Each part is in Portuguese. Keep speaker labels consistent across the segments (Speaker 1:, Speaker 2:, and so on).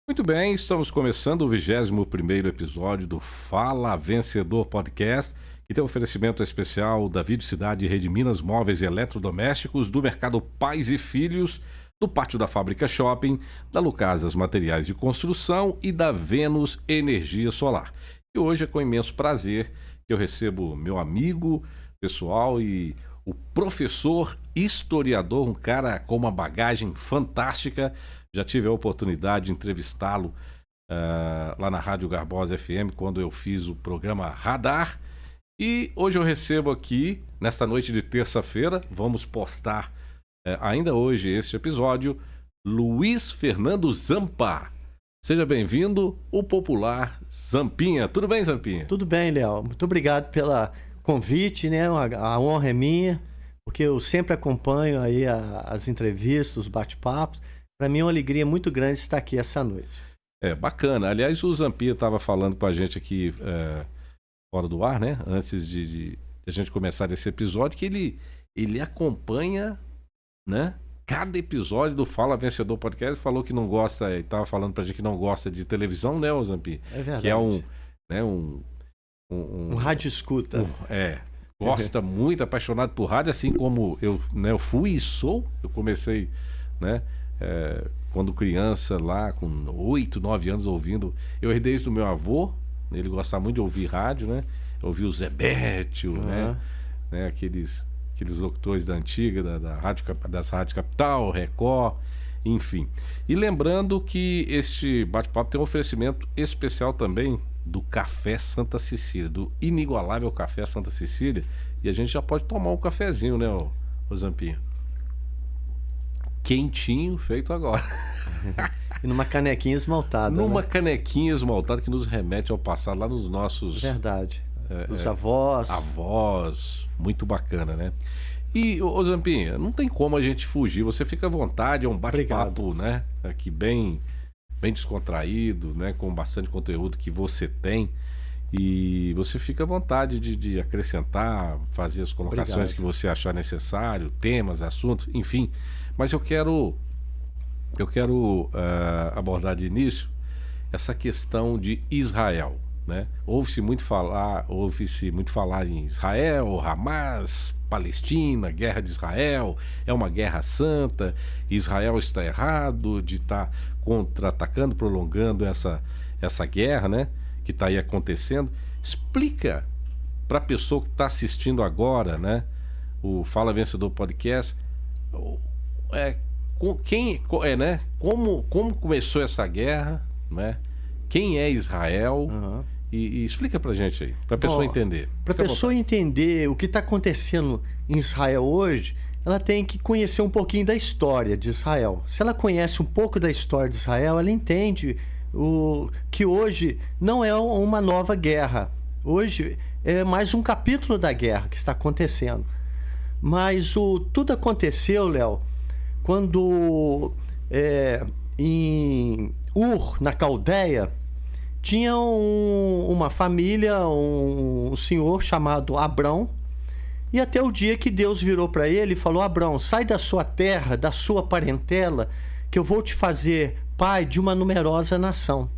Speaker 1: Muito bem, estamos começando o 21º episódio do Fala Vencedor Podcast, que tem um oferecimento especial da Videocidade Rede Minas Móveis e Eletrodomésticos, do Mercado Pais e Filhos, do Pátio da Fábrica Shopping, da Lucasas Materiais de Construção e da Vênus Energia Solar. E hoje é com imenso prazer que eu recebo meu amigo pessoal e o professor historiador, um cara com uma bagagem fantástica. Já tive a oportunidade de entrevistá-lo lá na Rádio Garbosa FM, quando eu fiz o programa Radar. E hoje eu recebo aqui, nesta noite de terça-feira, vamos postar ainda hoje este episódio, Luiz Fernando Zampa. Seja bem-vindo, o popular Zampinha. Tudo bem, Zampinha?
Speaker 2: Tudo bem, Léo. Muito obrigado pelo convite, né? A honra é minha, porque eu sempre acompanho aí as entrevistas, os bate-papos. Para mim é uma alegria muito grande estar aqui essa noite.
Speaker 1: Bacana. Aliás, o Zampinha estava falando com a gente aqui fora do ar, né? Antes de a gente começar esse episódio, que ele acompanha, né? Cada episódio do Fala Vencedor Podcast. Falou que não gosta, estava falando pra gente que não gosta de televisão, né, Zampinha?
Speaker 2: É verdade.
Speaker 1: Que é
Speaker 2: um rádio escuta.
Speaker 1: Gosta muito, apaixonado por rádio, assim como eu fui e sou. Eu comecei, né? Quando criança lá, com 8, 9 anos ouvindo. Eu herdei isso do meu avô, ele gostava muito de ouvir rádio, né? Eu ouvi o Zé Bétio, né? Aqueles locutores da antiga, das Rádios Capital, Record, enfim. E lembrando que este bate-papo tem um oferecimento especial também do Café Santa Cecília, do inigualável Café Santa Cecília. E a gente já pode tomar um cafezinho, né, ô Zampinho? Quentinho, feito agora.
Speaker 2: E numa canequinha esmaltada.
Speaker 1: Numa canequinha esmaltada que nos remete ao passado, lá nos nossos...
Speaker 2: Verdade. Os avós.
Speaker 1: Avós, muito bacana, né? E, ô Zampinha, não tem como a gente fugir, você fica à vontade, é um bate-papo, né? Aqui bem descontraído, né? Com bastante conteúdo que você tem. E você fica à vontade de acrescentar, fazer as colocações que você achar necessário, temas, assuntos, enfim. Mas eu quero abordar de início essa questão de Israel, né? Ouve-se muito falar em Israel, Hamas, Palestina, guerra de Israel, é uma guerra santa, Israel está errado de estar contra-atacando, prolongando essa guerra, né? Que está aí acontecendo. Explica para a pessoa que está assistindo agora, né? O Fala Vencedor Podcast, como começou essa guerra, né? Quem é Israel? E explica pra gente aí, pra pessoa entender.
Speaker 2: Pra pessoa entender o que está acontecendo em Israel hoje, ela tem que conhecer um pouquinho da história de Israel. Se ela conhece um pouco da história de Israel, ela entende que hoje não é uma nova guerra. Hoje é mais um capítulo da guerra que está acontecendo. Mas tudo aconteceu, Léo, quando em Ur, na Caldeia, tinha uma família, um senhor chamado Abrão, e até o dia que Deus virou para ele e falou: Abrão, sai da sua terra, da sua parentela, que eu vou te fazer pai de uma numerosa nação.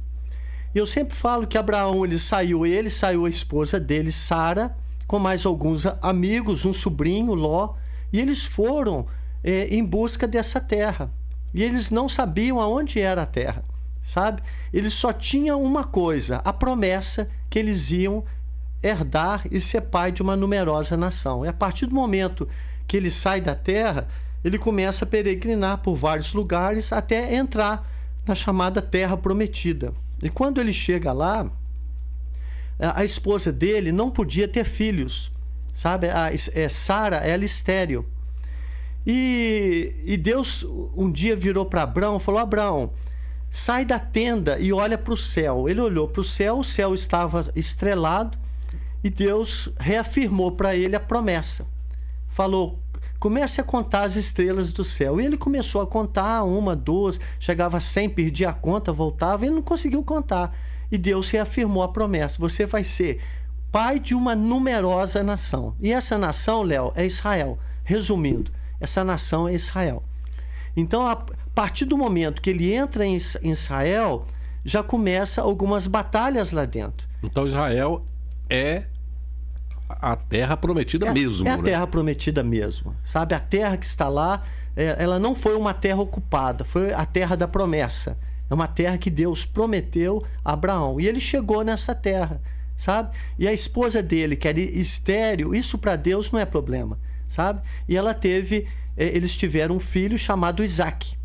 Speaker 2: E eu sempre falo que Abraão, ele saiu a esposa dele, Sara, com mais alguns amigos, um sobrinho, Ló, e eles foram em busca dessa terra. E eles não sabiam aonde era a terra, sabe? Eles só tinham uma coisa, a promessa que eles iam herdar e ser pai de uma numerosa nação. E a partir do momento que ele sai da terra, ele começa a peregrinar por vários lugares até entrar na chamada Terra Prometida. E quando ele chega lá, a esposa dele não podia ter filhos, sabe? Sara, ela estéril. E Deus um dia virou para Abrão e falou: Abrão, sai da tenda e olha para o céu. Ele olhou para o céu estava estrelado e Deus reafirmou para ele a promessa. Falou: comece a contar as estrelas do céu. E ele começou a contar, 1, 2, chegava a 100, perdia a conta, voltava, ele não conseguiu contar. E Deus reafirmou a promessa: você vai ser pai de uma numerosa nação. E essa nação, Léo, é Israel. Resumindo, essa nação é Israel. Então, a partir do momento que ele entra em Israel, já começa algumas batalhas lá dentro.
Speaker 1: Então Israel é a terra prometida mesmo,
Speaker 2: É a
Speaker 1: né?
Speaker 2: terra prometida mesmo, sabe? A terra que está lá, ela não foi uma terra ocupada, foi a terra da promessa. É uma terra que Deus prometeu a Abraão. E ele chegou nessa terra, sabe? E a esposa dele, que era estéril, isso para Deus não é problema, sabe? E eles tiveram um filho chamado Isaac.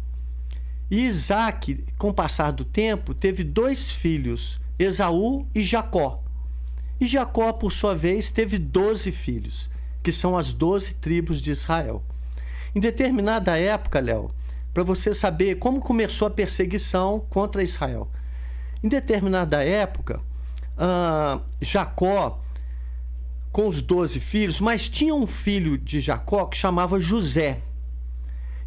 Speaker 2: E Isaac, com o passar do tempo, teve 2 filhos, Esaú e Jacó. E Jacó, por sua vez, teve 12 filhos, que são as 12 tribos de Israel. Em determinada época, Léo, para você saber como começou a perseguição contra Israel. Em determinada época, Jacó, com os 12 filhos, mas tinha um filho de Jacó que chamava José.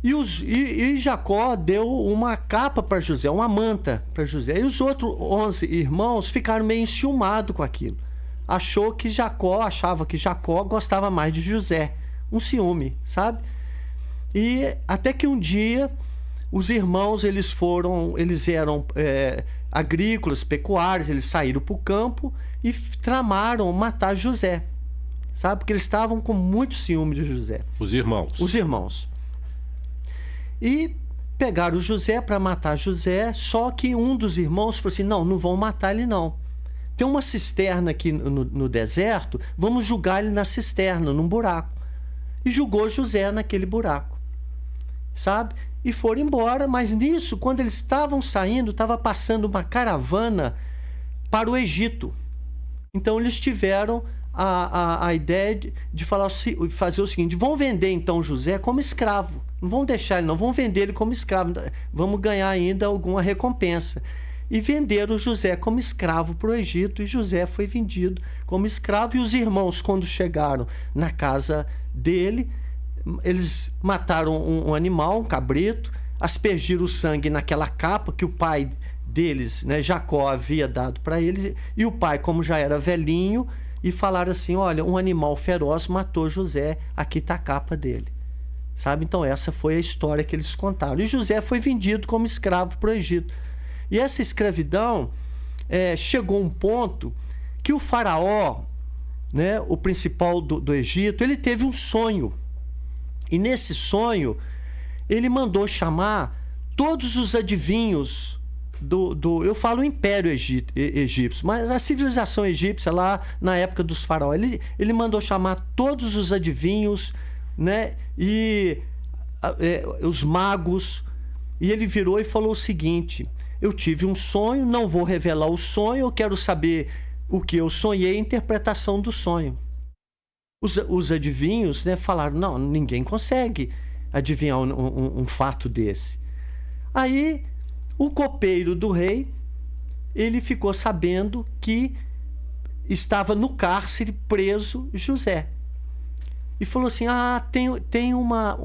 Speaker 2: E Jacó deu uma capa para José, uma manta para José. E os outros 11 irmãos ficaram meio enciumados com aquilo. Achava que Jacó gostava mais de José. Um ciúme, sabe? E até que um dia os irmãos eles eram agrícolas, pecuários, eles saíram para o campo e tramaram matar José, sabe? Porque eles estavam com muito ciúme de José.
Speaker 1: Os irmãos.
Speaker 2: Os irmãos. E pegaram José para matar José, só que um dos irmãos falou assim, não vão matar ele não. Tem uma cisterna aqui no deserto, vamos jogar ele na cisterna, num buraco. E jogou José naquele buraco, sabe? E foram embora, mas nisso, quando eles estavam saindo, estava passando uma caravana para o Egito. Então eles tiveram a ideia de fazer o seguinte, vão vender então José como escravo. Não vão deixar ele não, vão vender ele como escravo. Vamos ganhar ainda alguma recompensa. E venderam José como escravo para o Egito, e José foi vendido como escravo. E os irmãos, quando chegaram na casa dele, eles mataram um animal, um cabrito, aspergiram o sangue naquela capa que o pai deles, né, Jacó, havia dado para eles. E o pai, como já era velhinho, e falaram assim, olha, um animal feroz matou José, aqui está a capa dele. Sabe? Então essa foi a história que eles contaram. E José foi vendido como escravo para o Egito. E essa escravidão chegou a um ponto que o faraó, né, o principal do Egito, ele teve um sonho. E nesse sonho, ele mandou chamar todos os adivinhos eu falo Império Egípcio, mas a civilização egípcia lá na época dos faraós, ele mandou chamar todos os adivinhos, né, e os magos, e ele virou e falou o seguinte, eu tive um sonho, não vou revelar o sonho, eu quero saber o que eu sonhei, a interpretação do sonho. Os adivinhos, né, falaram, não, ninguém consegue adivinhar um fato desse. Aí o copeiro do rei, ele ficou sabendo que estava no cárcere preso José. E falou assim, tem uma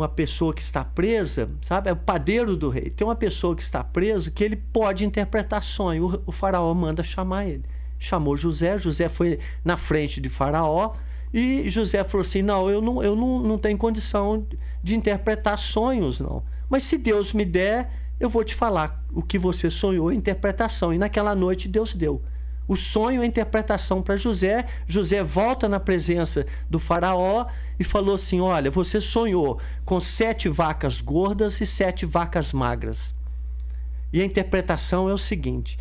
Speaker 2: pessoa que está presa, sabe? É o padeiro do rei. Tem uma pessoa que está presa que ele pode interpretar sonho. O faraó manda chamar ele. Chamou José. José foi na frente de faraó. E José falou assim, não, eu não tenho condição de interpretar sonhos, não. Mas se Deus me der, eu vou te falar o que você sonhou, a interpretação. E naquela noite Deus deu o sonho, a interpretação para José. José volta na presença do faraó e falou assim, olha, você sonhou com 7 vacas gordas e 7 vacas magras. E a interpretação é o seguinte,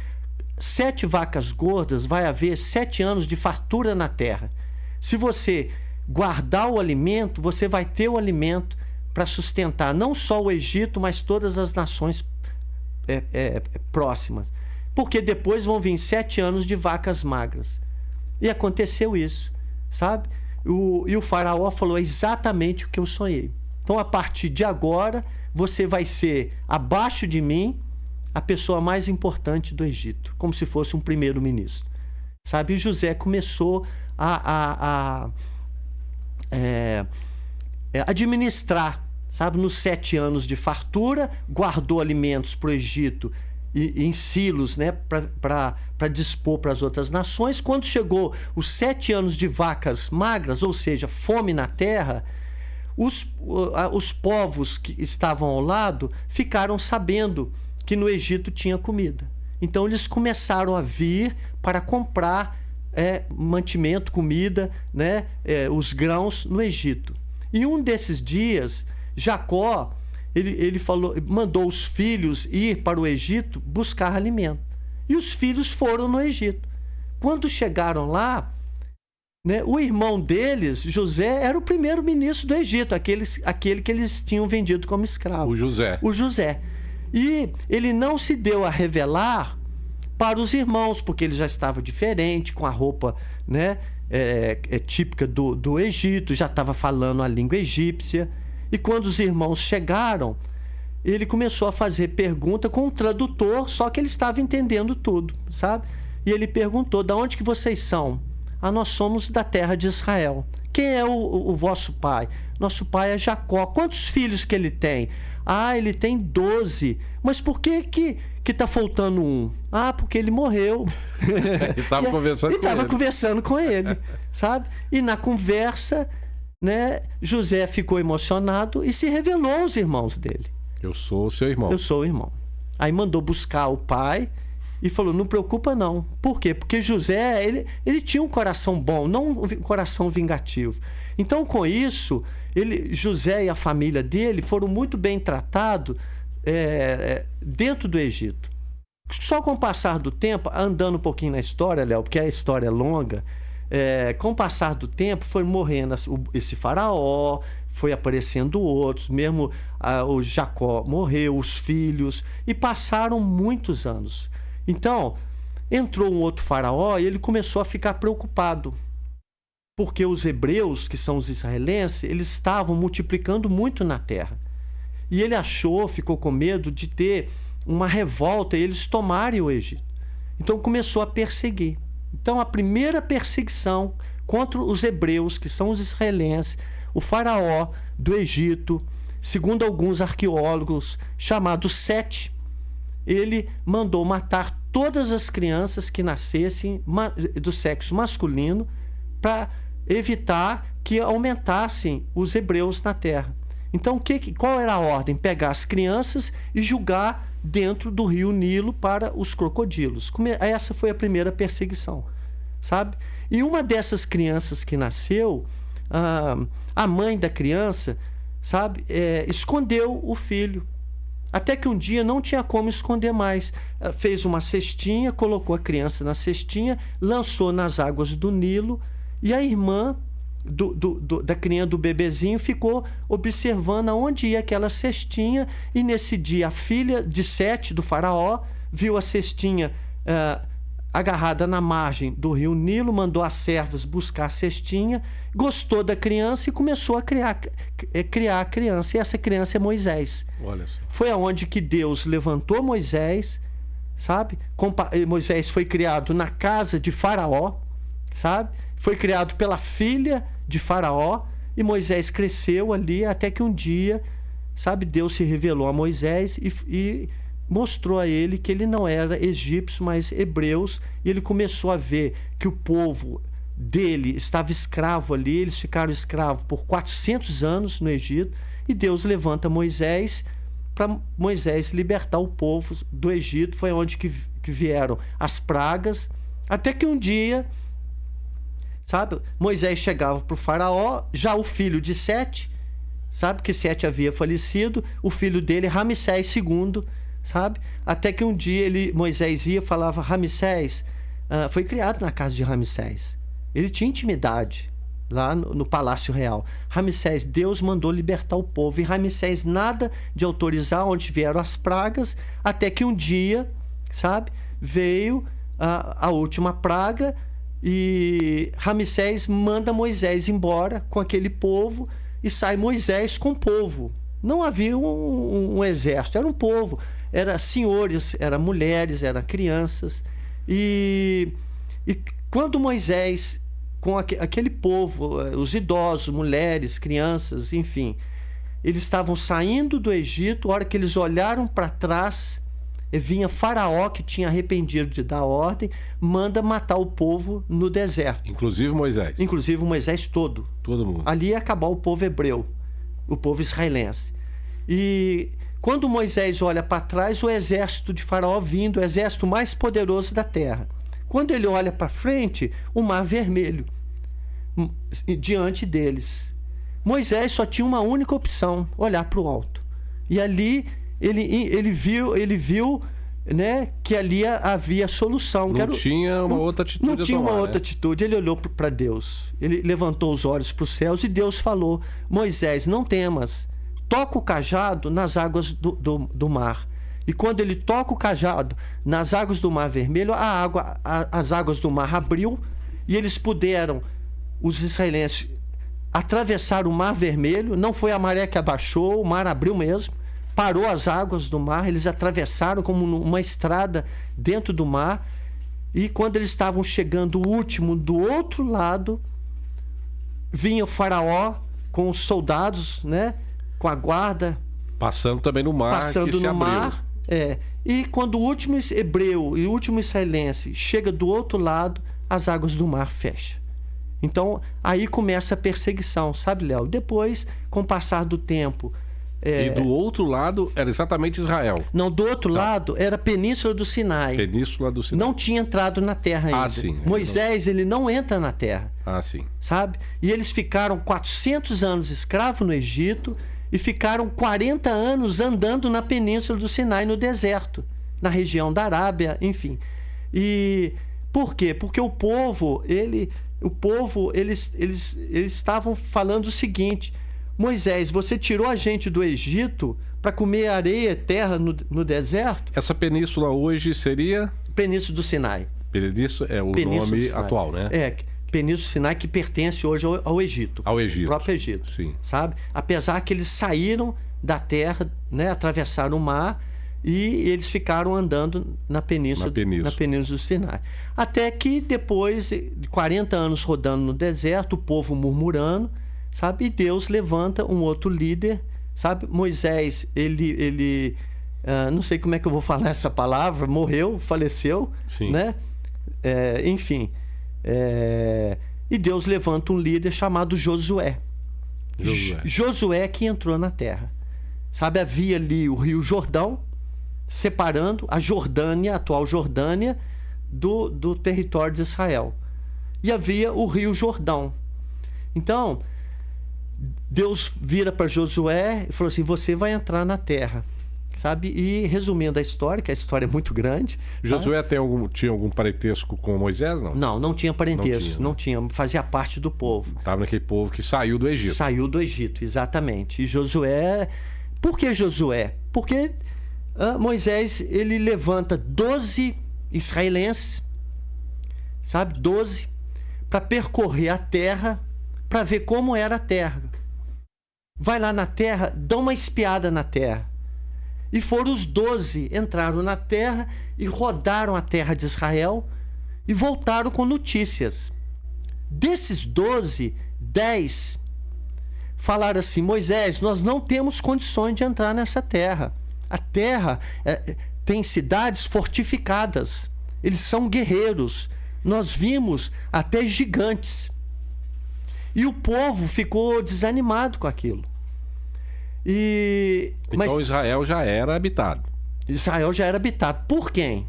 Speaker 2: 7 vacas gordas vai haver 7 anos de fartura na terra. Se você guardar o alimento, você vai ter o alimento para sustentar não só o Egito, mas todas as nações próximas. Porque depois vão vir 7 anos de vacas magras. E aconteceu isso, sabe? E o faraó falou exatamente o que eu sonhei. Então, a partir de agora, você vai ser, abaixo de mim, a pessoa mais importante do Egito. Como se fosse um primeiro-ministro. Sabe? E José começou a administrar, sabe? Nos 7 anos de fartura, guardou alimentos para o Egito em silos, né, para dispor para as outras nações. Quando chegou os 7 anos de vacas magras, ou seja, fome na terra, os povos que estavam ao lado ficaram sabendo que no Egito tinha comida. Então eles começaram a vir para comprar mantimento, comida, né, os grãos no Egito. E um desses dias, Jacó, ele mandou os filhos ir para o Egito buscar alimento. E os filhos foram no Egito. Quando chegaram lá, né, o irmão deles, José, era o primeiro ministro do Egito, aquele que eles tinham vendido como escravo.
Speaker 1: O José.
Speaker 2: E ele não se deu a revelar para os irmãos, porque ele já estava diferente, com a roupa, né, típica do Egito, já estava falando a língua egípcia. E quando os irmãos chegaram, ele começou a fazer pergunta com um tradutor, só que ele estava entendendo tudo, sabe? E ele perguntou: de onde que vocês são? Nós somos da terra de Israel. Quem é o vosso pai? Nosso pai é Jacó. Quantos filhos que ele tem? Ele tem 12. Mas por que está faltando um? Porque ele morreu.
Speaker 1: E estava
Speaker 2: conversando com ele, sabe? E na conversa, né, José ficou emocionado e se revelou aos irmãos dele.
Speaker 1: Eu sou o seu irmão.
Speaker 2: Eu sou o irmão. Aí mandou buscar o pai e falou: não preocupa não. Por quê? Porque José, ele tinha um coração bom, não um coração vingativo. Então, com isso, José e a família dele foram muito bem tratados dentro do Egito. Só com o passar do tempo, andando um pouquinho na história, Léo, porque a história é longa, com o passar do tempo foi morrendo esse faraó, foi aparecendo outros, mesmo o Jacó morreu, os filhos, e passaram muitos anos. Então, entrou um outro faraó e ele começou a ficar preocupado, porque os hebreus, que são os israelenses, eles estavam multiplicando muito na terra. E ele ficou com medo de ter uma revolta e eles tomarem o Egito. Então começou a perseguir. Então a primeira perseguição contra os hebreus, que são os israelenses, o faraó do Egito, segundo alguns arqueólogos, chamado Sete, ele mandou matar todas as crianças que nascessem do sexo masculino para evitar que aumentassem os hebreus na terra. Então, qual era a ordem? Pegar as crianças e julgar dentro do rio Nilo para os crocodilos. Essa foi a primeira perseguição, sabe? E uma dessas crianças que nasceu, a mãe da criança, sabe, escondeu o filho. Até que um dia não tinha como esconder mais. Ela fez uma cestinha, colocou a criança na cestinha, lançou nas águas do Nilo, e a irmã da criança, do bebezinho, ficou observando aonde ia aquela cestinha. E nesse dia a filha de Sete, do faraó, viu a cestinha agarrada na margem do rio Nilo, mandou as servas buscar a cestinha, gostou da criança e começou a criar a criança. E essa criança é Moisés.
Speaker 1: Olha só.
Speaker 2: Foi aonde que Deus levantou Moisés, sabe? Moisés foi criado na casa de Faraó, sabe? Foi criado pela filha de Faraó, e Moisés cresceu ali até que um dia, sabe, Deus se revelou a Moisés e mostrou a ele que ele não era egípcio, mas hebreus, e ele começou a ver que o povo dele estava escravo ali. Eles ficaram escravos por 400 anos no Egito, e Deus levanta Moisés para Moisés libertar o povo do Egito. Foi onde que vieram as pragas, até que um dia, sabe, Moisés chegava para o faraó, já o filho de Sete, sabe, que Sete havia falecido, o filho dele, Ramsés II, sabe, até que um dia Moisés ia e falava: Ramsés, foi criado na casa de Ramsés, ele tinha intimidade lá no Palácio Real. Ramsés, Deus mandou libertar o povo, e Ramsés nada de autorizar onde vieram as pragas, até que um dia, sabe, veio a última praga, e Ramsés manda Moisés embora com aquele povo, e sai Moisés com o povo. Não havia um exército, era um povo, era senhores, era mulheres, era crianças. E quando Moisés, com aquele povo, os idosos, mulheres, crianças, enfim, eles estavam saindo do Egito, a hora que eles olharam para trás, vinha Faraó, que tinha arrependido de dar ordem, manda matar o povo no deserto.
Speaker 1: Inclusive Moisés.
Speaker 2: Inclusive Moisés todo.
Speaker 1: Todo mundo.
Speaker 2: Ali ia acabar o povo hebreu, o povo israelense. E Quando Moisés olha para trás, o exército de Faraó vindo, o exército mais poderoso da terra. Quando ele olha para frente, o Mar Vermelho diante deles. Moisés só tinha uma única opção: olhar para o alto. E ali ele viu, né, que ali havia solução.
Speaker 1: Não tinha uma outra atitude.
Speaker 2: Não tinha uma outra atitude. Ele olhou para Deus. Ele levantou os olhos para os céus e Deus falou: Moisés, não temas. Toca o cajado nas águas do mar. E quando ele toca o cajado nas águas do Mar Vermelho, as águas do mar abriu e eles puderam, os israelenses, atravessar o Mar Vermelho. Não foi a maré que abaixou, o mar abriu mesmo. Parou as águas do mar, eles atravessaram como uma estrada dentro do mar. E quando eles estavam chegando o último do outro lado, vinha o faraó com os soldados, né, com a guarda.
Speaker 1: Passando também no mar.
Speaker 2: Passando no mar. E quando o último hebreu e o último israelense chega do outro lado, as águas do mar fecham. Então, aí começa a perseguição, sabe, Léo? Depois, com o passar do tempo...
Speaker 1: E do outro lado era exatamente Israel.
Speaker 2: Não, do outro lado era a Península do Sinai.
Speaker 1: Península do Sinai.
Speaker 2: Não tinha entrado na terra ainda.
Speaker 1: Sim.
Speaker 2: Moisés, ele não entra na terra.
Speaker 1: Sim.
Speaker 2: Sabe? E eles ficaram 400 anos escravos no Egito e ficaram 40 anos andando na Península do Sinai, no deserto, na região da Arábia, enfim. E por quê? Porque o povo, eles estavam falando o seguinte: Moisés, você tirou a gente do Egito para comer areia e terra no deserto?
Speaker 1: Essa península hoje seria?
Speaker 2: Península do Sinai.
Speaker 1: Península é o nome atual, né?
Speaker 2: Península do Sinai, que pertence hoje ao Egito.
Speaker 1: Ao Egito.
Speaker 2: O próprio Egito.
Speaker 1: Sim.
Speaker 2: Sabe? Apesar que eles saíram da terra, né, atravessaram o mar e eles ficaram andando na península do Sinai. Até que depois de 40 anos rodando no deserto, o povo murmurando, sabe? E Deus levanta um outro líder, sabe? Moisés, ele não sei como é que eu vou falar essa palavra, morreu, faleceu,
Speaker 1: sim,
Speaker 2: né? Enfim. E Deus levanta um líder chamado Josué. Josué que entrou na terra. Sabe, havia ali o Rio Jordão, separando a Jordânia, a atual Jordânia, do território de Israel. E havia o Rio Jordão. Então, Deus vira para Josué e falou assim: você vai entrar na terra, sabe? E resumindo a história, que a história é muito grande.
Speaker 1: Josué tinha algum parentesco com Moisés, não?
Speaker 2: Não tinha parentesco, não tinha, fazia parte do povo.
Speaker 1: Estava naquele povo que saiu do Egito.
Speaker 2: Saiu do Egito, exatamente. E Josué... Por que Josué? Porque Moisés, ele levanta 12 israelenses, sabe? 12, para percorrer a terra, para ver como era a terra. Vai lá na terra, dá uma espiada na terra. E foram os 12, entraram na terra e rodaram a terra de Israel e voltaram com notícias. Desses 12, 10 falaram assim: Moisés, nós não temos condições de entrar nessa terra. A terra tem cidades fortificadas. Eles são guerreiros. Nós vimos até gigantes. E o povo ficou desanimado com aquilo.
Speaker 1: Então Israel já era habitado.
Speaker 2: Israel já era habitado. Por quem?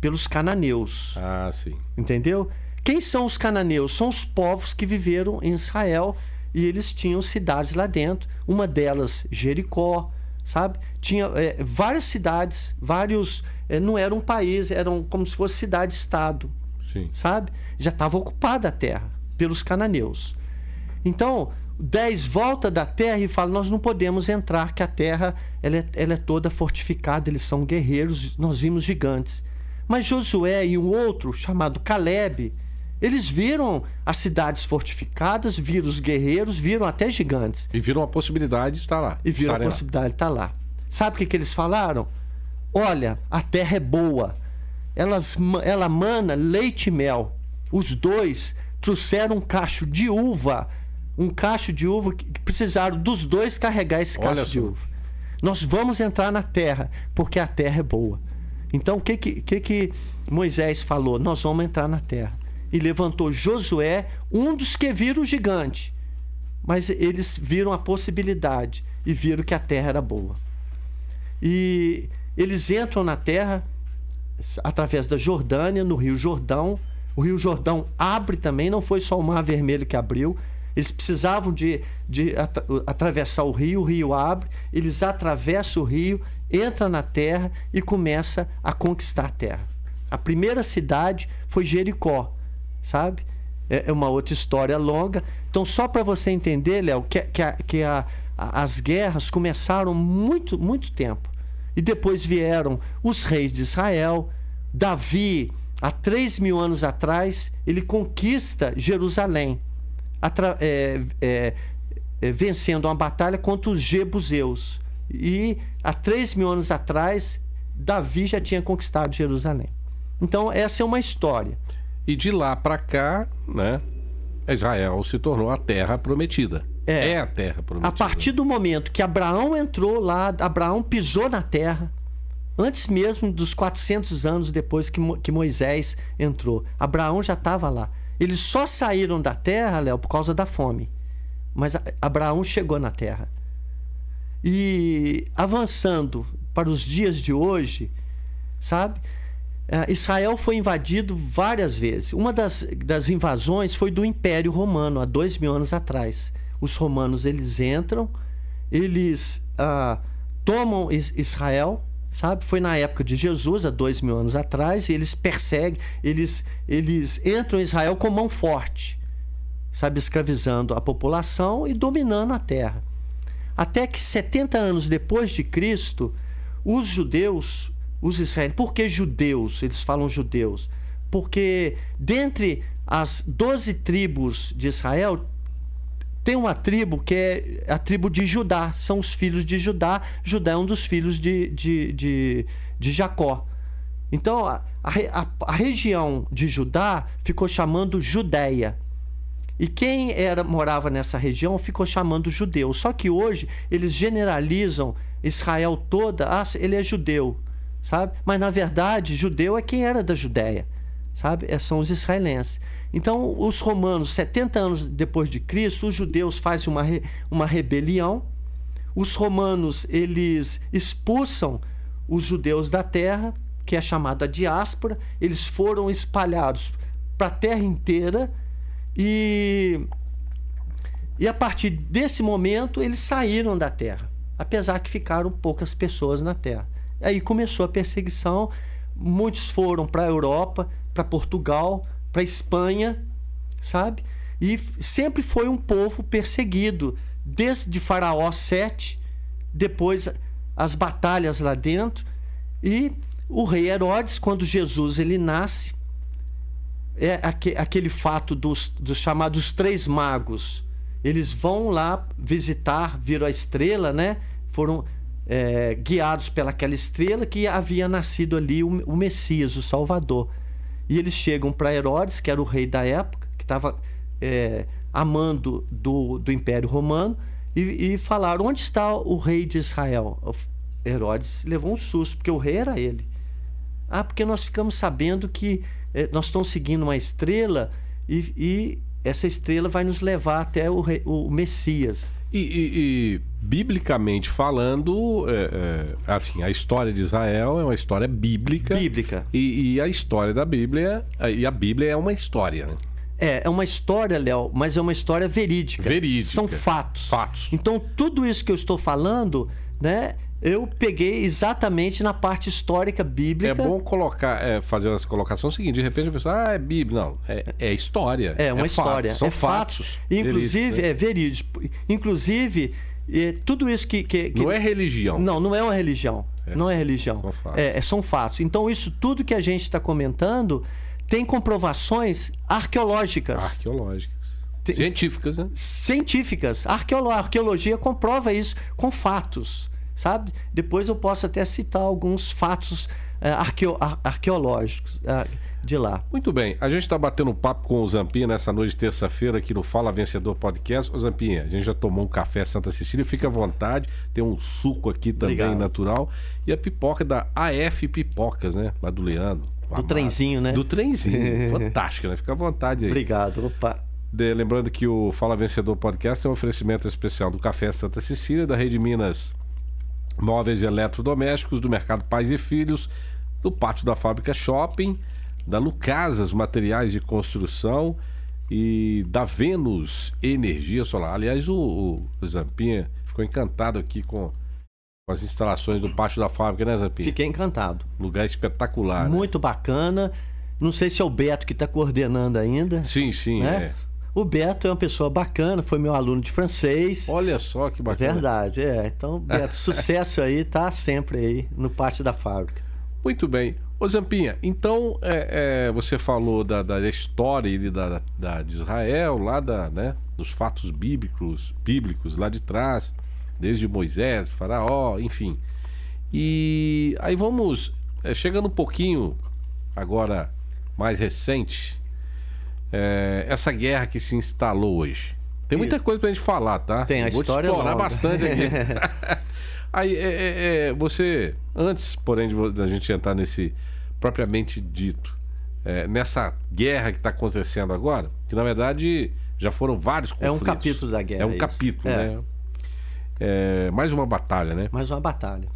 Speaker 2: Pelos cananeus.
Speaker 1: Sim.
Speaker 2: Entendeu? Quem são os cananeus? São os povos que viveram em Israel e eles tinham cidades lá dentro. Uma delas, Jericó, sabe? Tinha várias cidades, não era um país, eram como se fosse cidade-estado.
Speaker 1: Sim.
Speaker 2: Sabe? Já estava ocupada a terra pelos cananeus. Então, 10 volta da terra e fala: nós não podemos entrar, que a terra ela é toda fortificada, eles são guerreiros, nós vimos gigantes. Mas Josué e um outro chamado Caleb, eles viram as cidades fortificadas, viram os guerreiros, viram até gigantes.
Speaker 1: E viram a possibilidade de estar lá.
Speaker 2: E viram a possibilidade de estar lá. Sabe o que eles falaram? Olha, a terra é boa, ela mana leite e mel. Os dois trouxeram um cacho de uva que precisaram dos dois carregar esse cacho de uva. Nós vamos entrar na terra, porque a terra é boa. Então, o que Moisés falou? Nós vamos entrar na terra. E levantou Josué, um dos que viram o gigante. Mas eles viram a possibilidade e viram que a terra era boa. E eles entram na terra através da Jordânia, no Rio Jordão. O Rio Jordão abre também, não foi só o Mar Vermelho que abriu. Eles precisavam de atravessar o rio abre, eles atravessam o rio, entram na terra e começam a conquistar a terra. A primeira cidade foi Jericó, sabe? É uma outra história longa. Então, só para você entender, Léo, que as guerras começaram muito tempo. E depois vieram os reis de Israel. Davi, há 3.000 anos atrás, ele conquista Jerusalém, vencendo uma batalha contra os jebuseus. E há 3.000 anos atrás, Davi já tinha conquistado Jerusalém. Então, essa é uma história.
Speaker 1: E de lá para cá, né, Israel se tornou a terra prometida. É a terra prometida.
Speaker 2: A partir do momento que Abraão entrou lá, Abraão pisou na terra, antes mesmo dos 400 anos depois que Moisés entrou. Abraão já estava lá. Eles só saíram da terra, Léo, por causa da fome. Mas Abraão chegou na terra. E avançando para os dias de hoje, sabe? Israel foi invadido várias vezes. Uma das invasões foi do Império Romano, há 2.000 anos atrás. Os romanos, eles entram, eles tomam Israel, sabe? Foi na época de Jesus, há 2.000 anos atrás, e eles perseguem, eles entram em Israel com mão forte, sabe? Escravizando a população e dominando a terra. Até que 70 anos depois de Cristo, os judeus, os israelitas, por que judeus? Eles falam judeus. Porque dentre as 12 tribos de Israel, tem uma tribo que é a tribo de Judá, são os filhos de Judá. Judá é um dos filhos de Jacó. Então, a região de Judá ficou chamando Judéia. E quem morava nessa região ficou chamando judeu. Só que hoje eles generalizam Israel toda, ele é judeu, sabe? Mas na verdade, judeu é quem era da Judéia, sabe? São os israelenses. Então, os romanos, 70 anos depois de Cristo, os judeus fazem uma rebelião. Os romanos, eles expulsam os judeus da terra, que é chamada diáspora. Eles foram espalhados para a terra inteira e a partir desse momento eles saíram da terra, apesar que ficaram poucas pessoas na terra. Aí começou a perseguição, muitos foram para a Europa, para Portugal, para a Espanha, sabe? E sempre foi um povo perseguido, desde Faraó 7, depois as batalhas lá dentro, e o rei Herodes, quando Jesus ele nasce, aquele fato dos chamados 3 magos. Eles vão lá visitar, viram a estrela, né? Foram guiados pelaquela estrela que havia nascido ali o Messias, o Salvador. E eles chegam para Herodes, que era o rei da época, que estava amando do Império Romano, e falaram: onde está o rei de Israel? Herodes levou um susto, porque o rei era ele. Porque nós ficamos sabendo que nós estamos seguindo uma estrela e essa estrela vai nos levar até o Messias.
Speaker 1: E biblicamente falando, enfim, a história de Israel é uma história bíblica. E a história da Bíblia, e a Bíblia é uma história, né?
Speaker 2: É uma história, Léo, mas é uma história verídica. São fatos. Então, tudo isso que eu estou falando, né, eu peguei exatamente na parte histórica bíblica.
Speaker 1: É bom fazer essa colocação seguinte: de repente a pessoa, é Bíblia. Não, é história.
Speaker 2: É uma história.
Speaker 1: São fatos.
Speaker 2: Inclusive, é verídico. Inclusive, tudo isso que...
Speaker 1: Não é religião.
Speaker 2: Não é uma religião. Não é religião.
Speaker 1: São fatos.
Speaker 2: São fatos. Então, isso tudo que a gente está comentando tem comprovações arqueológicas.
Speaker 1: Científicas, né?
Speaker 2: Científicas. A arqueologia comprova isso com fatos, sabe? Depois eu posso até citar alguns fatos arqueológicos de lá.
Speaker 1: Muito bem. A gente está batendo um papo com o Zampinha nessa noite de terça-feira aqui no Fala Vencedor Podcast. Ô Zampinha, a gente já tomou um café Santa Cecília, fica à vontade. Tem um suco aqui também. Obrigado. Natural. E a pipoca da AF Pipocas, né? Lá do Leandro.
Speaker 2: Do trenzinho, né?
Speaker 1: Do trenzinho. Fantástico, né? Fica à vontade aí.
Speaker 2: Obrigado. Opa.
Speaker 1: Lembrando que o Fala Vencedor Podcast é um oferecimento especial do Café Santa Cecília, da Rede Minas móveis e eletrodomésticos, do Mercado Pais e Filhos, do Pátio da Fábrica Shopping, da Lucasas Materiais de Construção e da Vênus Energia Solar. Aliás, o Zampinha ficou encantado aqui com as instalações do Pátio da Fábrica, né, Zampinha?
Speaker 2: Fiquei encantado.
Speaker 1: Lugar espetacular.
Speaker 2: Muito bacana. Não sei se é o Beto que está coordenando ainda.
Speaker 1: Sim,
Speaker 2: né?
Speaker 1: é.
Speaker 2: O Beto é uma pessoa bacana, foi meu aluno de francês.
Speaker 1: Olha só que bacana.
Speaker 2: Verdade, Então, Beto, sucesso aí, tá sempre aí no Pátio da Fábrica.
Speaker 1: Muito bem. Ô Zampinha, então você falou da história de Israel, lá dos fatos bíblicos lá de trás, desde Moisés, Faraó, enfim. E aí vamos chegando um pouquinho agora mais recente, essa guerra que se instalou hoje. Tem muita coisa pra gente falar, tá?
Speaker 2: Tem, a
Speaker 1: Vou
Speaker 2: história
Speaker 1: te explorar
Speaker 2: longa.
Speaker 1: bastante aqui. Aí, você, antes, porém, da gente entrar nesse propriamente dito, nessa guerra que está acontecendo agora, que na verdade já foram vários conflitos.
Speaker 2: É um capítulo da guerra.
Speaker 1: É um capítulo, né? Mais uma batalha, né?
Speaker 2: Mais uma batalha.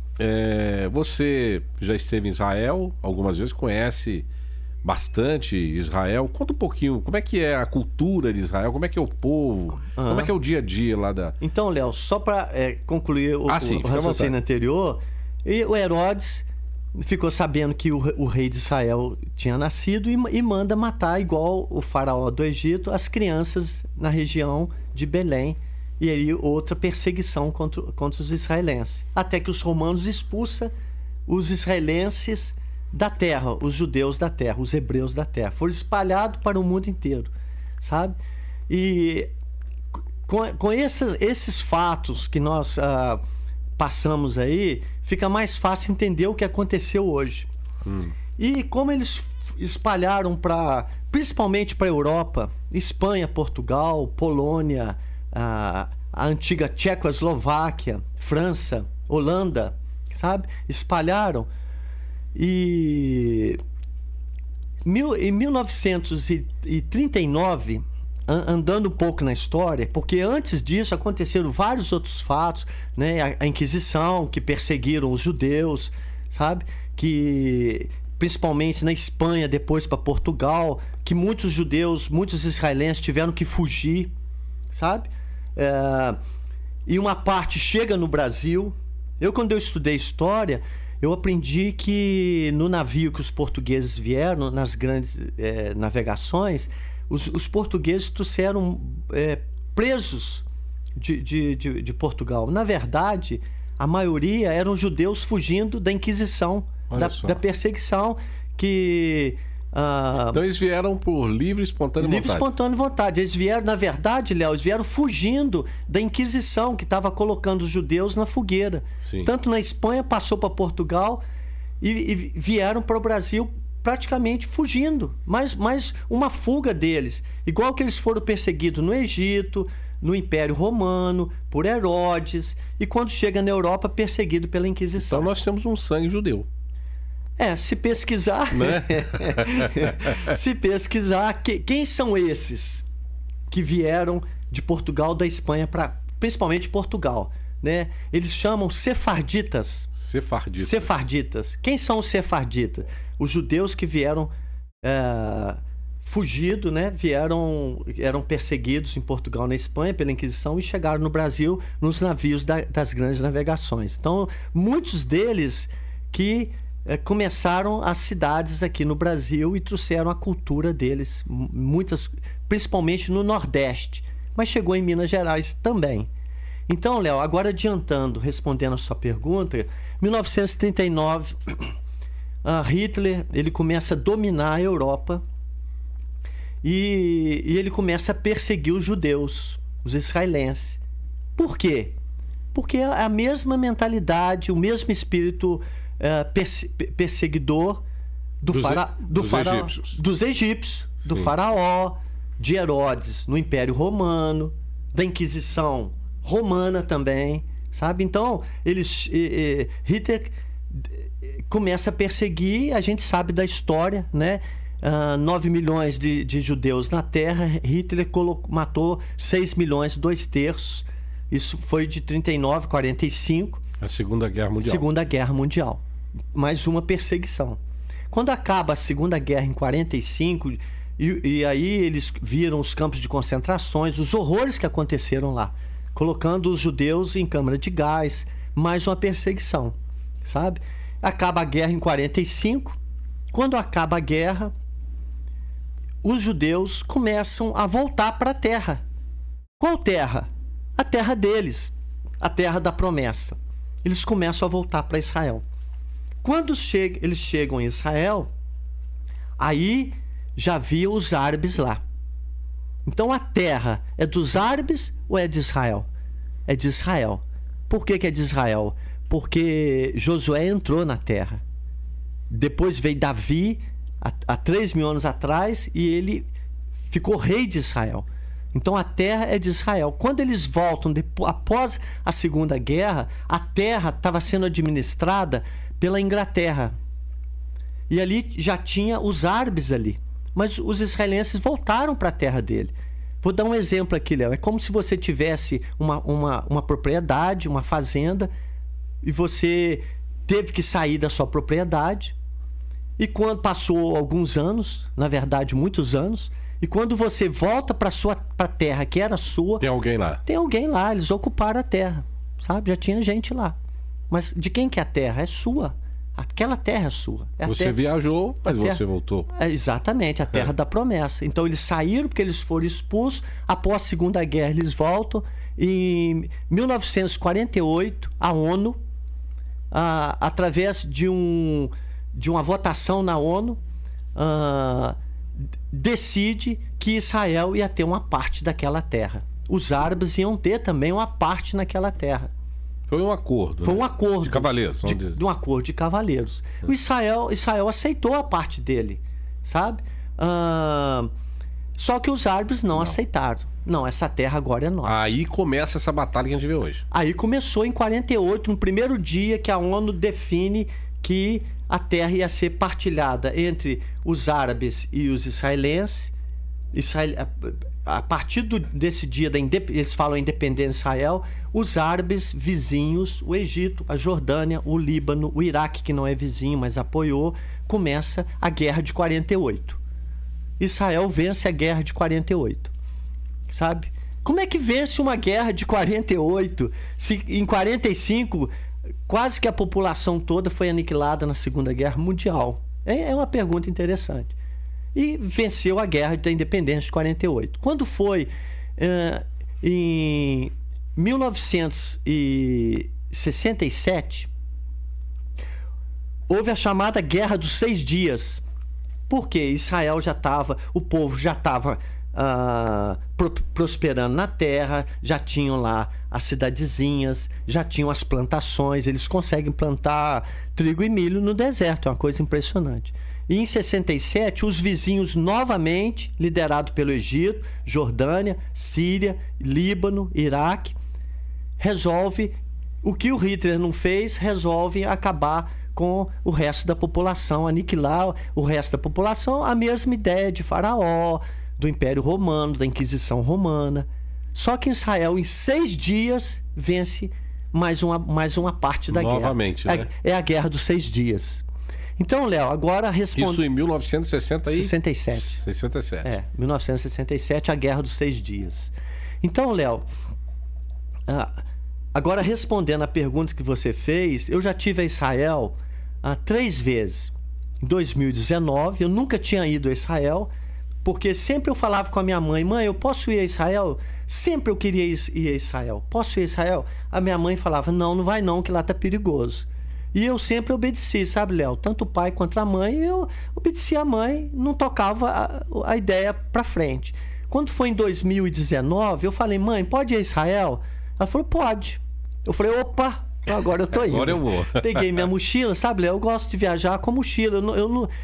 Speaker 1: Você já esteve em Israel algumas vezes, conhece bastante Israel. Conta um pouquinho, como é que é a cultura de Israel, como é que é o povo, como é que é o dia a dia lá da...
Speaker 2: Então, Léo, só para concluir o raciocínio anterior, e o Herodes ficou sabendo que o rei de Israel tinha nascido e manda matar, igual o faraó do Egito, as crianças na região de Belém. E aí outra perseguição contra os israelenses. Até que os romanos expulsam os israelenses da terra, os judeus da terra, os hebreus da terra. Foram espalhados para o mundo inteiro, sabe? E com esses fatos que nós passamos aí, fica mais fácil entender o que aconteceu hoje. E como eles espalharam principalmente para a Europa, Espanha, Portugal, Polônia, a antiga Tchecoslováquia, França, Holanda, sabe? Espalharam. E em 1939, andando um pouco na história, porque antes disso aconteceram vários outros fatos, né? A Inquisição, que perseguiram os judeus, sabe? Que principalmente na Espanha, depois para Portugal, que muitos judeus, muitos israelenses tiveram que fugir, sabe? E uma parte chega no Brasil. Quando eu estudei história, eu aprendi que no navio que os portugueses vieram, nas grandes navegações, os portugueses trouxeram presos de Portugal. Na verdade, a maioria eram judeus fugindo da Inquisição, da perseguição que...
Speaker 1: Então eles vieram por livre e espontânea vontade.
Speaker 2: Livre e espontânea vontade. Eles vieram, na verdade, Léo, eles vieram fugindo da Inquisição, que estava colocando os judeus na fogueira.
Speaker 1: Sim.
Speaker 2: Tanto na Espanha, passou para Portugal e vieram para o Brasil praticamente fugindo. Mas uma fuga deles. Igual que eles foram perseguidos no Egito, no Império Romano, por Herodes, e quando chega na Europa, perseguido pela Inquisição.
Speaker 1: Então nós temos um sangue judeu.
Speaker 2: Se pesquisar, né? Se pesquisar, quem são esses que vieram de Portugal, da Espanha, principalmente Portugal, né? Eles chamam sefarditas. Sefarditas. Quem são os sefarditas? Os judeus que vieram fugido, né? Eram perseguidos em Portugal, na Espanha, pela Inquisição, e chegaram no Brasil nos navios das grandes navegações. Então, muitos deles que começaram as cidades aqui no Brasil e trouxeram a cultura deles, muitas, principalmente no Nordeste, mas chegou em Minas Gerais também. Então, Léo, agora adiantando, respondendo a sua pergunta, 1939, Hitler ele começa a dominar a Europa e ele começa a perseguir os judeus, os israelenses. Por quê? Porque a mesma mentalidade, o mesmo espírito perseguidor dos egípcios, do faraó, de Herodes no Império Romano, da Inquisição Romana também, sabe? Então, Hitler começa a perseguir, a gente sabe da história, né? 9 milhões de judeus na Terra, Hitler matou 6 milhões, 2/3. Isso foi de 39 a 45.
Speaker 1: A Segunda Guerra Mundial.
Speaker 2: Segunda Guerra Mundial. Mais uma perseguição. Quando acaba a Segunda Guerra em 45, e aí eles viram os campos de concentrações, os horrores que aconteceram lá, colocando os judeus em câmara de gás, mais uma perseguição, sabe? Acaba a guerra em 45. Quando acaba a guerra, os judeus começam a voltar para a terra. Qual terra? A terra deles, a terra da promessa. Eles começam a voltar para Israel. Quando eles chegam em Israel, aí já havia os árabes lá. Então a terra é dos árabes ou é de Israel? É de Israel. Por que é de Israel? Porque Josué entrou na terra. Depois veio Davi, há 3.000 anos atrás, e ele ficou rei de Israel. Então a terra é de Israel. Quando eles voltam, após a Segunda Guerra, a terra estava sendo administrada pela Inglaterra. E ali já tinha os árabes ali. Mas os israelenses voltaram para a terra dele. Vou dar um exemplo aqui, Léo. É como se você tivesse uma propriedade, uma fazenda, e você teve que sair da sua propriedade. E quando passou alguns anos, na verdade muitos anos, e quando você volta para a terra que era sua...
Speaker 1: Tem alguém lá.
Speaker 2: Tem alguém lá, eles ocuparam a terra, sabe? Já tinha gente lá. Mas de quem que é a terra? É sua. Aquela terra é sua.
Speaker 1: Você viajou, mas você voltou.
Speaker 2: Exatamente, a terra da promessa. Então eles saíram porque eles foram expulsos. Após a Segunda Guerra eles voltam. Em 1948, a ONU, através de uma votação na ONU, decide que Israel ia ter uma parte daquela terra. Os árabes iam ter também uma parte naquela terra.
Speaker 1: Foi um acordo.
Speaker 2: Foi um acordo.
Speaker 1: De cavaleiros.
Speaker 2: De um acordo de cavaleiros. O Israel aceitou a parte dele, sabe? Só que os árabes não aceitaram. Não, essa terra agora é nossa.
Speaker 1: Aí começa essa batalha que a gente vê hoje.
Speaker 2: Aí começou em 48, no primeiro dia que a ONU define que a terra ia ser partilhada entre os árabes e os israelenses. A partir desse dia, eles falam a independência de Israel, os árabes vizinhos, o Egito, a Jordânia, o Líbano, o Iraque, que não é vizinho, mas apoiou, começa a Guerra de 48. Israel vence a Guerra de 48, sabe? Como é que vence uma guerra de 48 se em 45 quase que a população toda foi aniquilada na Segunda Guerra Mundial? É uma pergunta interessante. E venceu a Guerra da Independência de 48. Quando foi em 1967, houve a chamada Guerra dos 6 Dias. Porque Israel o povo já estava prosperando na terra, já tinham lá as cidadezinhas, já tinham as plantações, eles conseguem plantar trigo e milho no deserto, é uma coisa impressionante. E em 67, os vizinhos novamente, liderados pelo Egito, Jordânia, Síria, Líbano, Iraque, resolve o que o Hitler não fez, resolve acabar com o resto da população, aniquilar o resto da população, a mesma ideia de Faraó, do Império Romano, da Inquisição Romana. Só que Israel, em 6 dias, vence mais uma parte da guerra.
Speaker 1: Novamente, né?
Speaker 2: É a Guerra dos 6 Dias. Então, Léo, agora responde...
Speaker 1: Isso em 1967.
Speaker 2: 67. 1967, a Guerra dos 6 Dias. Então, Léo, agora respondendo a pergunta que você fez, eu já tive a Israel 3 vezes. Em 2019, eu nunca tinha ido a Israel, porque sempre eu falava com a minha mãe, eu posso ir a Israel? Sempre eu queria ir a Israel. Posso ir a Israel? A minha mãe falava, não vai não, que lá tá perigoso. E eu sempre obedeci, sabe, Léo? Tanto o pai quanto a mãe, eu obedeci a mãe, não tocava a ideia para frente. Quando foi em 2019, eu falei, mãe, pode ir a Israel? Ela falou, pode. Eu falei, opa, agora eu tô indo.
Speaker 1: Agora eu vou.
Speaker 2: Peguei minha mochila, sabe, Léo? Eu gosto de viajar com mochila.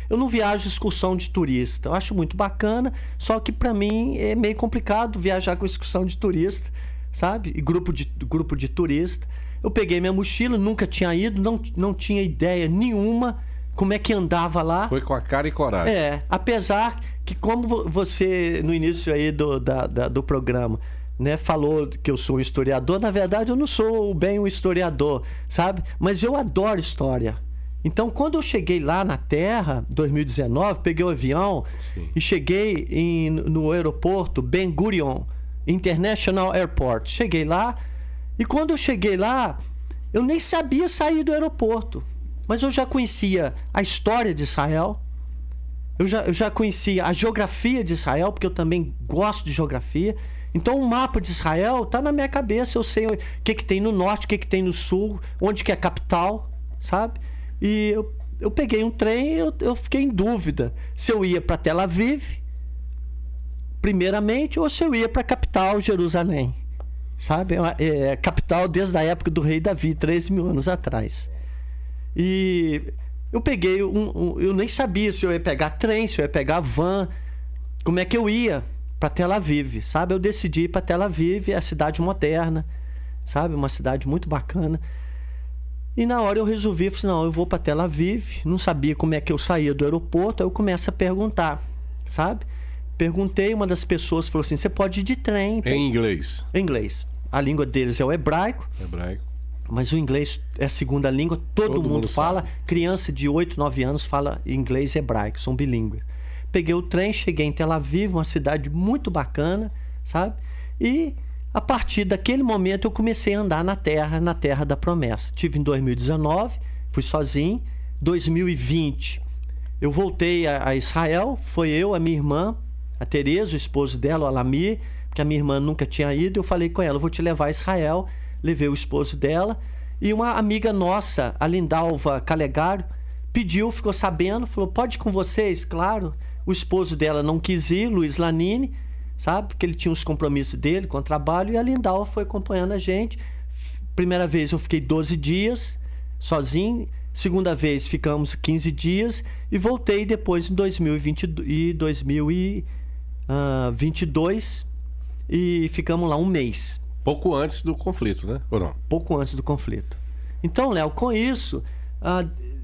Speaker 2: Eu não viajo excursão de turista. Eu acho muito bacana, só que para mim é meio complicado viajar com excursão de turista, sabe? E grupo de turista. Eu peguei minha mochila, nunca tinha ido, não tinha ideia nenhuma como é que andava lá.
Speaker 1: Foi com a cara e coragem.
Speaker 2: Apesar que, como você, no início aí do programa, né, falou que eu sou um historiador. Na verdade, eu não sou bem um historiador, sabe? Mas eu adoro história. Então, quando eu cheguei lá na Terra, 2019, peguei o avião e cheguei no aeroporto Ben Gurion International Airport. Cheguei lá e quando eu cheguei lá, eu nem sabia sair do aeroporto. Mas eu já conhecia a história de Israel. Eu já conhecia a geografia de Israel, porque eu também gosto de geografia. Então o mapa de Israel está na minha cabeça. Eu sei o que tem no norte, o que tem no sul, onde que é a capital, sabe? E eu peguei um trem e eu fiquei em dúvida se eu ia para Tel Aviv, primeiramente, ou se eu ia para a capital, Jerusalém. Sabe? É capital desde a época do rei Davi, 13 mil anos atrás. E eu peguei eu nem sabia se eu ia pegar trem, se eu ia pegar van, como é que eu ia para Tel Aviv, sabe? Eu decidi ir para Tel Aviv, é a cidade moderna, sabe? Uma cidade muito bacana. E na hora eu resolvi, falei, não, eu vou para Tel Aviv, não sabia como é que eu saía do aeroporto, aí eu começo a perguntar, sabe? Perguntei, uma das pessoas falou assim, você pode ir de trem.
Speaker 1: Em inglês?
Speaker 2: Em inglês. A língua deles é o hebraico. Mas o inglês é a segunda língua, todo mundo fala. Sabe. Criança de 8, 9 anos fala inglês e hebraico, são bilíngues. Peguei o trem, cheguei em Tel Aviv, uma cidade muito bacana, sabe? E a partir daquele momento eu comecei a andar na terra da promessa. Tive em 2019, fui sozinho. 2020 eu voltei a Israel, foi eu, a minha irmã, a Tereza, o esposo dela, o Alamir, porque a minha irmã nunca tinha ido. Eu falei com ela, eu vou te levar a Israel. Levei o esposo dela e uma amiga nossa, a Lindalva Calegaro, pediu, ficou sabendo, falou, pode ir com vocês? Claro. O esposo dela não quis ir, Luiz Lanini, sabe? Porque ele tinha os compromissos dele com o trabalho, e a Lindalva foi acompanhando a gente. Primeira vez eu fiquei 12 dias sozinho, segunda vez ficamos 15 dias e voltei depois em 2022 e ficamos lá um mês.
Speaker 1: Pouco antes do conflito, né? Ou não?
Speaker 2: Pouco antes do conflito. Então, Léo, com isso,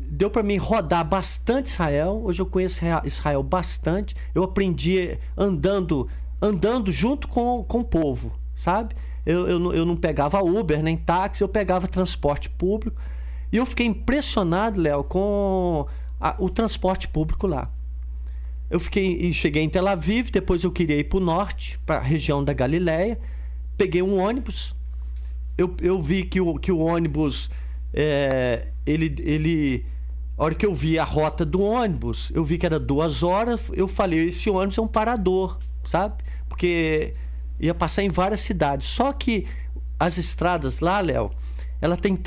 Speaker 2: deu para mim rodar bastante Israel. Hoje eu conheço Israel bastante. Eu aprendi andando junto com o povo, sabe? Eu não pegava Uber nem táxi, eu pegava transporte público. E eu fiquei impressionado, Léo, com o transporte público lá. Cheguei em Tel Aviv, depois eu queria ir para o norte, para a região da Galileia. Peguei um ônibus, eu vi que o ônibus, a hora que eu vi a rota do ônibus, eu vi que era 2 horas, eu falei, esse ônibus é um parador, sabe? Porque ia passar em várias cidades. Só que as estradas lá, Léo, ela tem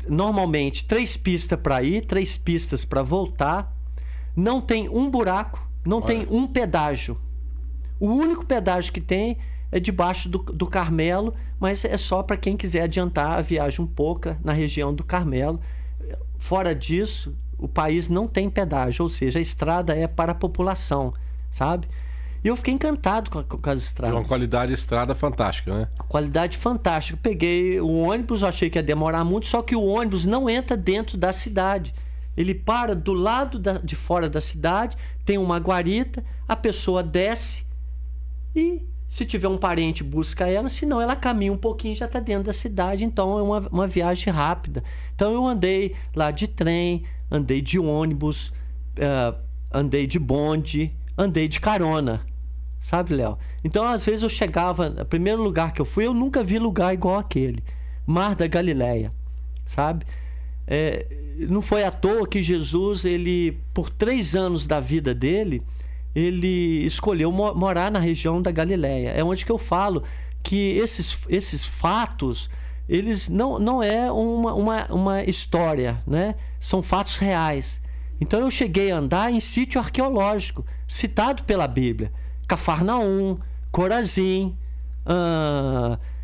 Speaker 2: normalmente 3 pistas para ir, 3 pistas para voltar, não tem um buraco, não tem um pedágio. O único pedágio que tem é debaixo do Carmelo, mas é só para quem quiser adiantar a viagem um pouco na região do Carmelo. Fora disso, o país não tem pedágio, ou seja, a estrada é para a população, sabe? E eu fiquei encantado com as estradas.
Speaker 1: E uma qualidade de estrada fantástica, né?
Speaker 2: Qualidade fantástica. Peguei o ônibus, eu achei que ia demorar muito, só que o ônibus não entra dentro da cidade. Ele para do lado de fora da cidade, tem uma guarita, a pessoa desce e... se tiver um parente, busca ela, senão ela caminha um pouquinho e já está dentro da cidade. Então é uma viagem rápida. Então eu andei lá de trem, andei de ônibus, andei de bonde, andei de carona. Sabe, Léo? Então às vezes eu chegava, no primeiro lugar que eu fui, eu nunca vi lugar igual aquele. Mar da Galileia, sabe? Não foi à toa que Jesus, ele, por 3 anos da vida dele, ele escolheu morar na região da Galileia. É onde que eu falo que esses fatos, eles não é uma história, né? São fatos reais. Então eu cheguei a andar em sítio arqueológico, citado pela Bíblia. Cafarnaum, Corazim,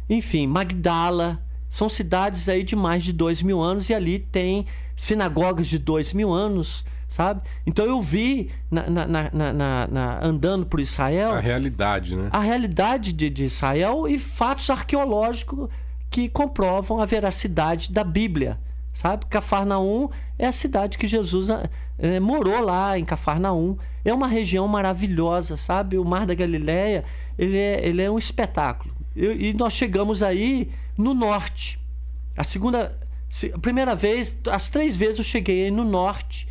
Speaker 2: enfim, Magdala. São cidades aí de mais de 2.000 anos e ali tem sinagogas de 2.000 anos, sabe? Então eu vi andando por Israel
Speaker 1: a realidade, né?
Speaker 2: A realidade de Israel e fatos arqueológicos que comprovam a veracidade da Bíblia, sabe? Cafarnaum é a cidade que Jesus morou lá em Cafarnaum. É uma região maravilhosa, sabe? O Mar da Galileia, ele é um espetáculo. E nós chegamos aí no norte. A primeira vez, as 3 vezes eu cheguei aí no norte.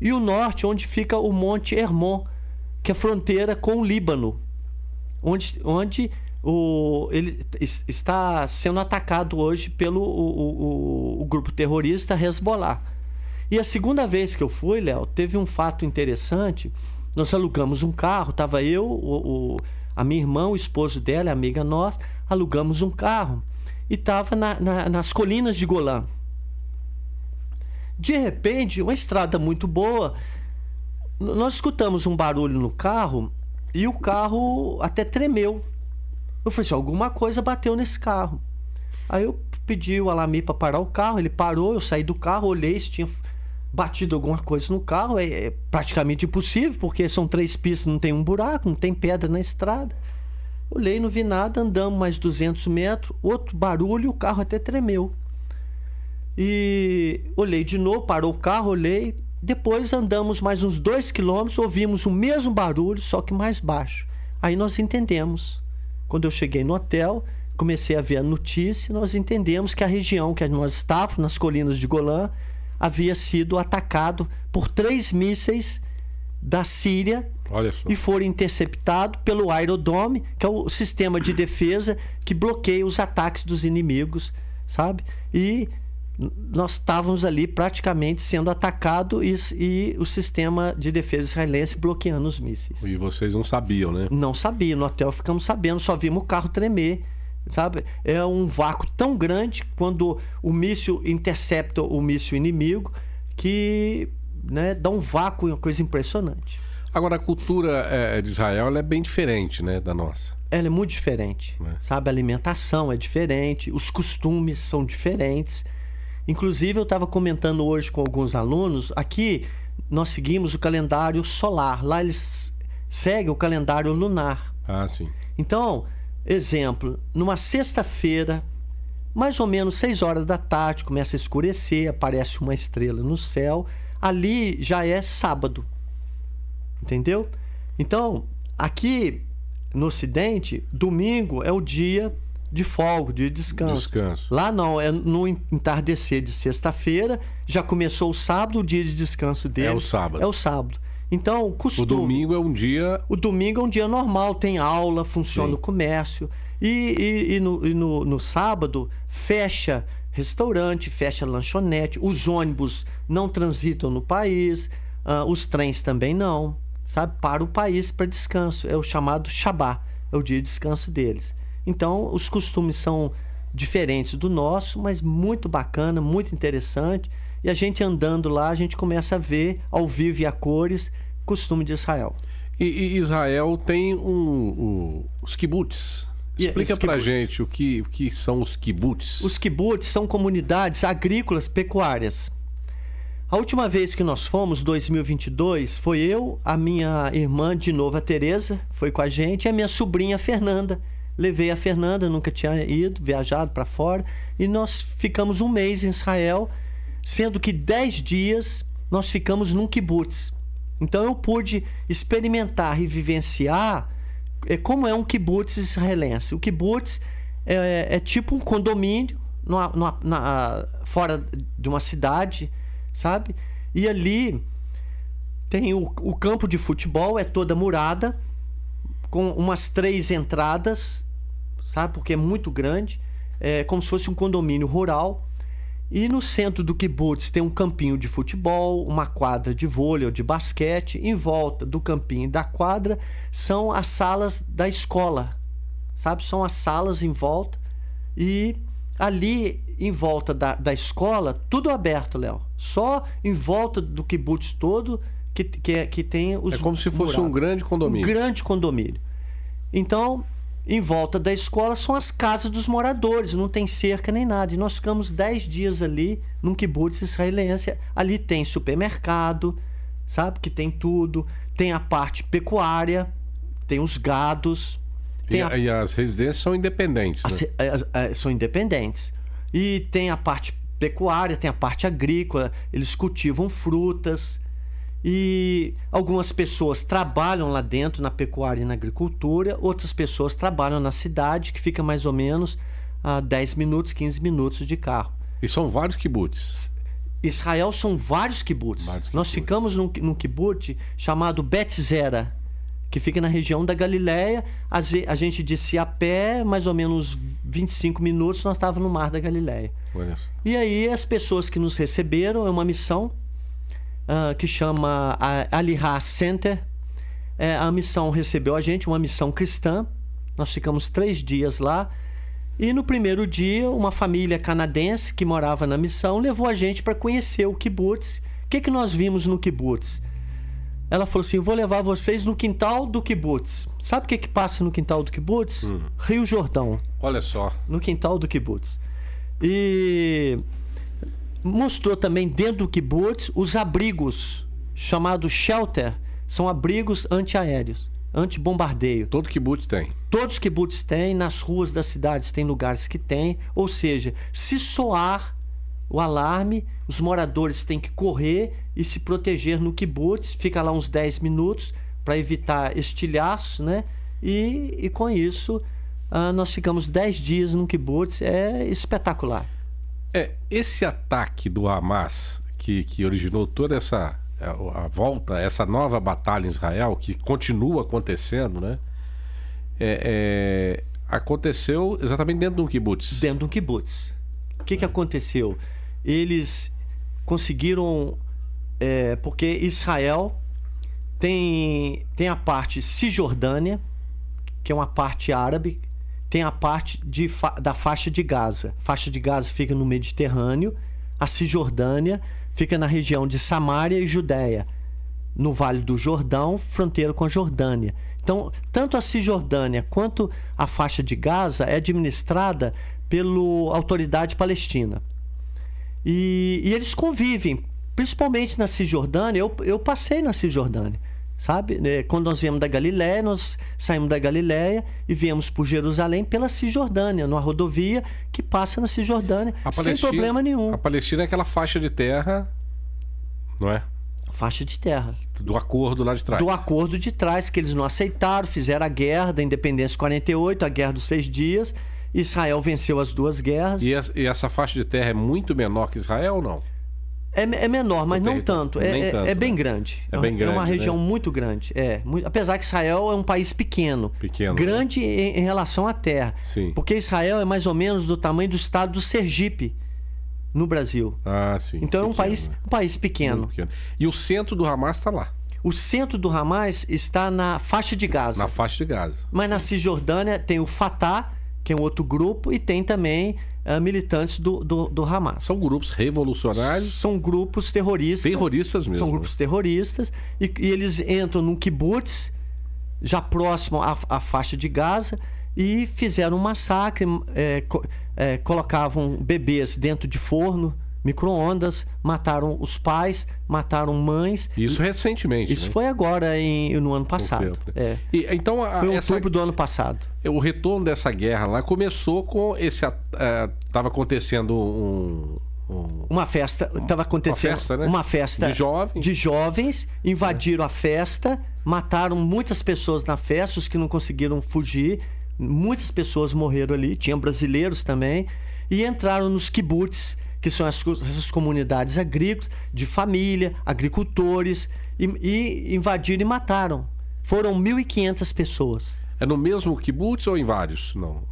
Speaker 2: E o norte, onde fica o Monte Hermon, que é fronteira com o Líbano, onde ele está sendo atacado hoje pelo o grupo terrorista Hezbollah. E a segunda vez que eu fui, Léo, teve um fato interessante. Nós alugamos um carro, estava eu, a minha irmã, o esposo dela, amiga nossa, alugamos um carro e estava nas colinas de Golã. De repente, uma estrada muito boa, nós escutamos um barulho no carro e o carro até tremeu. Eu falei assim, alguma coisa bateu nesse carro. Aí eu pedi o Alami para parar o carro, ele parou, eu saí do carro, olhei se tinha batido alguma coisa no carro. É praticamente impossível, porque são 3 pistas, não tem um buraco, não tem pedra na estrada. Olhei, não vi nada, andamos mais 200 metros, outro barulho, o carro até tremeu. E olhei de novo, parou o carro, olhei. Depois andamos mais uns 2 quilômetros, ouvimos o mesmo barulho, só que mais baixo. Aí nós entendemos. Quando eu cheguei no hotel, comecei a ver a notícia, nós entendemos que a região que nós estávamos, nas colinas de Golã, havia sido atacado por 3 mísseis da Síria.
Speaker 1: Olha só.
Speaker 2: E foram interceptados pelo Aerodome, que é o sistema de defesa que bloqueia os ataques dos inimigos, sabe? E nós estávamos ali praticamente sendo atacados e o sistema de defesa israelense bloqueando os mísseis.
Speaker 1: E vocês não sabiam, né?
Speaker 2: Não sabia. No hotel ficamos sabendo, só vimos o carro tremer, sabe? É um vácuo tão grande quando o míssil intercepta o míssil inimigo que, né, dá um vácuo, uma coisa impressionante.
Speaker 1: Agora, a cultura de Israel ela é bem diferente, né, da nossa.
Speaker 2: Ela é muito diferente, sabe? A alimentação é diferente, os costumes são diferentes. Inclusive, eu estava comentando hoje com alguns alunos, aqui nós seguimos o calendário solar, lá eles seguem o calendário lunar.
Speaker 1: Ah, sim.
Speaker 2: Então, exemplo, numa sexta-feira, mais ou menos 6 horas da tarde, começa a escurecer, aparece uma estrela no céu, ali já é sábado, entendeu? Então, aqui no Ocidente, domingo é o dia de folga, de descanso. Lá não, é no entardecer de sexta-feira, já começou o sábado, o dia de descanso dele.
Speaker 1: É o sábado.
Speaker 2: É o sábado. Então, costume.
Speaker 1: O domingo é um dia...
Speaker 2: O domingo é um dia normal, tem aula, funciona o comércio. E no sábado, fecha restaurante, fecha lanchonete, os ônibus não transitam no país, os trens também não, sabe? Para o país para descanso. É o chamado Shabá, é o dia de descanso deles. Então, os costumes são diferentes do nosso, mas muito bacana, muito interessante. E a gente andando lá, a gente começa a ver ao vivo e a cores costume de Israel.
Speaker 1: E Israel tem os kibbutz. Explica pra gente o que são os kibbutz.
Speaker 2: Os kibbutz são comunidades agrícolas pecuárias. A última vez que nós fomos, 2022, foi eu, a minha irmã de novo, a Tereza, foi com a gente, e a minha sobrinha Fernanda. Levei a Fernanda, nunca tinha ido, viajado para fora, e nós ficamos 1 mês em Israel, sendo que 10 dias nós ficamos num kibbutz. Então eu pude experimentar e vivenciar como é um kibbutz israelense. O kibbutz é tipo um condomínio fora de uma cidade, sabe? E ali tem o campo de futebol, é toda murada, com umas 3 entradas, sabe? Porque é muito grande, é como se fosse um condomínio rural. E no centro do kibbutz tem um campinho de futebol, uma quadra de vôlei ou de basquete. Em volta do campinho e da quadra são as salas da escola, sabe? São as salas em volta. E ali em volta da escola, tudo aberto, Léo. Só em volta do kibbutz todo que tem os...
Speaker 1: É como se fosse um grande condomínio.
Speaker 2: Um grande condomínio. Então, em volta da escola são as casas dos moradores, não tem cerca nem nada. E nós ficamos 10 dias ali num kibbutz israelense. Ali tem supermercado, sabe? Que tem tudo. Tem a parte pecuária, tem os gados.
Speaker 1: E as residências são independentes, né?
Speaker 2: São independentes. E tem a parte pecuária, tem a parte agrícola. Eles cultivam frutas. E algumas pessoas trabalham lá dentro na pecuária e na agricultura, outras pessoas trabalham na cidade, que fica mais ou menos a 10 minutos, 15 minutos de carro.
Speaker 1: E são vários kibbutz.
Speaker 2: Israel são vários kibbutz. Nós ficamos num kibbutz chamado Bet Zera, que fica na região da Galileia. A gente descia a pé, mais ou menos 25 minutos, nós estávamos no Mar da Galileia. E aí as pessoas que nos receberam, é uma missão que chama Alihah Center. A missão recebeu a gente, uma missão cristã. Nós ficamos 3 dias lá. E no primeiro dia, uma família canadense que morava na missão levou a gente para conhecer o kibbutz. O que nós vimos no kibbutz? Ela falou assim: vou levar vocês no quintal do kibbutz. Sabe o que passa no quintal do kibbutz? Rio Jordão.
Speaker 1: Olha só.
Speaker 2: No quintal do kibbutz. E mostrou também dentro do kibbutz os abrigos, chamados shelter. São abrigos antiaéreos, antibombardeio.
Speaker 1: Todo kibbutz tem.
Speaker 2: Todos os kibbutz têm, nas ruas das cidades tem lugares que tem. Ou seja, se soar o alarme, os moradores têm que correr e se proteger no kibbutz. Fica lá uns 10 minutos para evitar estilhaços, né? E com isso, nós ficamos 10 dias no kibbutz. É espetacular.
Speaker 1: Esse ataque do Hamas que originou toda essa a volta, essa nova batalha em Israel, que continua acontecendo, né? Aconteceu exatamente dentro de um kibbutz.
Speaker 2: Dentro de um kibbutz. O que aconteceu? Eles conseguiram... porque Israel tem a parte Cisjordânia, que é uma parte árabe, tem a parte da faixa de Gaza. A faixa de Gaza fica no Mediterrâneo, a Cisjordânia fica na região de Samária e Judéia, no Vale do Jordão, fronteira com a Jordânia. Então, tanto a Cisjordânia quanto a faixa de Gaza é administrada pela Autoridade Palestina. E eles convivem, principalmente na Cisjordânia. Eu passei na Cisjordânia, sabe? Quando nós viemos da Galileia, nós saímos da Galileia e viemos por Jerusalém pela Cisjordânia, numa rodovia que passa na Cisjordânia, sem problema nenhum.
Speaker 1: A Palestina é aquela faixa de terra, não é?
Speaker 2: Faixa de terra.
Speaker 1: Do acordo lá de trás.
Speaker 2: Do acordo de trás, que eles não aceitaram, fizeram a guerra da independência de 48, a guerra dos 6 dias. Israel venceu as 2 guerras.
Speaker 1: E essa faixa de terra é muito menor que Israel ou não?
Speaker 2: É menor, mas não tanto. É bem grande.
Speaker 1: É bem grande.
Speaker 2: É uma região muito grande. Apesar que Israel é um país pequeno. Grande, né? em relação à terra.
Speaker 1: Sim.
Speaker 2: Porque Israel é mais ou menos do tamanho do estado do Sergipe, no Brasil.
Speaker 1: Ah, sim.
Speaker 2: Então pequeno, é um país pequeno.
Speaker 1: E o centro do Hamas está lá.
Speaker 2: O centro do Hamas está na faixa de Gaza.
Speaker 1: Na faixa de Gaza.
Speaker 2: Mas na Cisjordânia tem o Fatah, que é um outro grupo, e tem também militantes do Hamas.
Speaker 1: São grupos revolucionários?
Speaker 2: São grupos terroristas.
Speaker 1: Terroristas mesmo.
Speaker 2: São grupos terroristas. E eles entram num kibbutz, já próximo à faixa de Gaza, e fizeram um massacre. Colocavam bebês dentro de forno, micro-ondas, mataram os pais, mataram mães.
Speaker 1: Isso recentemente,
Speaker 2: Isso, né? Foi agora, no ano passado.
Speaker 1: E, então,
Speaker 2: foi em outubro do ano passado.
Speaker 1: O retorno dessa guerra lá começou com esse... Estava acontecendo
Speaker 2: uma festa. Estava acontecendo
Speaker 1: uma festa, né?
Speaker 2: Uma festa
Speaker 1: de
Speaker 2: jovens. Invadiram a festa, mataram muitas pessoas na festa, os que não conseguiram fugir. Muitas pessoas morreram ali, tinha brasileiros também. E entraram nos kibbutz, que são essas comunidades agrícolas, de família, agricultores, e invadiram e mataram. Foram 1.500 pessoas.
Speaker 1: É no mesmo kibbutz ou em vários? Não.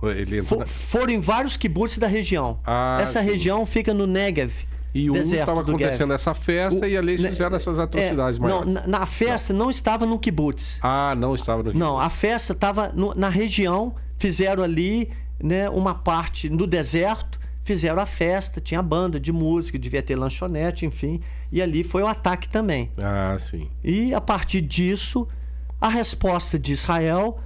Speaker 2: Foram em vários kibbutz da região. Essa região fica no Negev.
Speaker 1: E estava acontecendo essa festa e ali eles fizeram essas atrocidades maiores.
Speaker 2: Não, na festa não estava no kibbutz.
Speaker 1: Não estava no kibbutz.
Speaker 2: Não, a festa estava na região, fizeram ali, né, uma parte no deserto, fizeram a festa, tinha banda de música, devia ter lanchonete, enfim. E ali foi o ataque também.
Speaker 1: Sim.
Speaker 2: E a partir disso, a resposta de Israel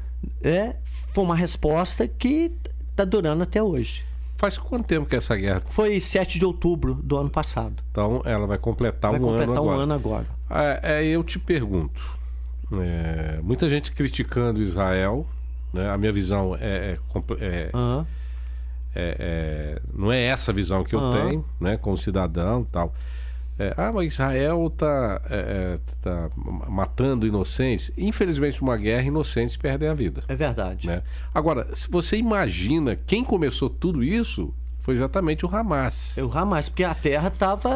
Speaker 2: foi uma resposta que está durando até hoje.
Speaker 1: Faz quanto tempo que é essa guerra?
Speaker 2: Foi 7 de outubro do ano passado.
Speaker 1: Então ela vai completar um ano agora. Eu te pergunto, muita gente criticando Israel, né? A minha visão não é essa visão que eu tenho, né, como cidadão e tal. Mas Israel tá matando inocentes. Infelizmente, uma guerra, inocentes perdem a vida.
Speaker 2: É verdade.
Speaker 1: Né? Agora, se você imagina quem começou tudo isso, foi exatamente o Hamas.
Speaker 2: O Hamas, porque a terra estava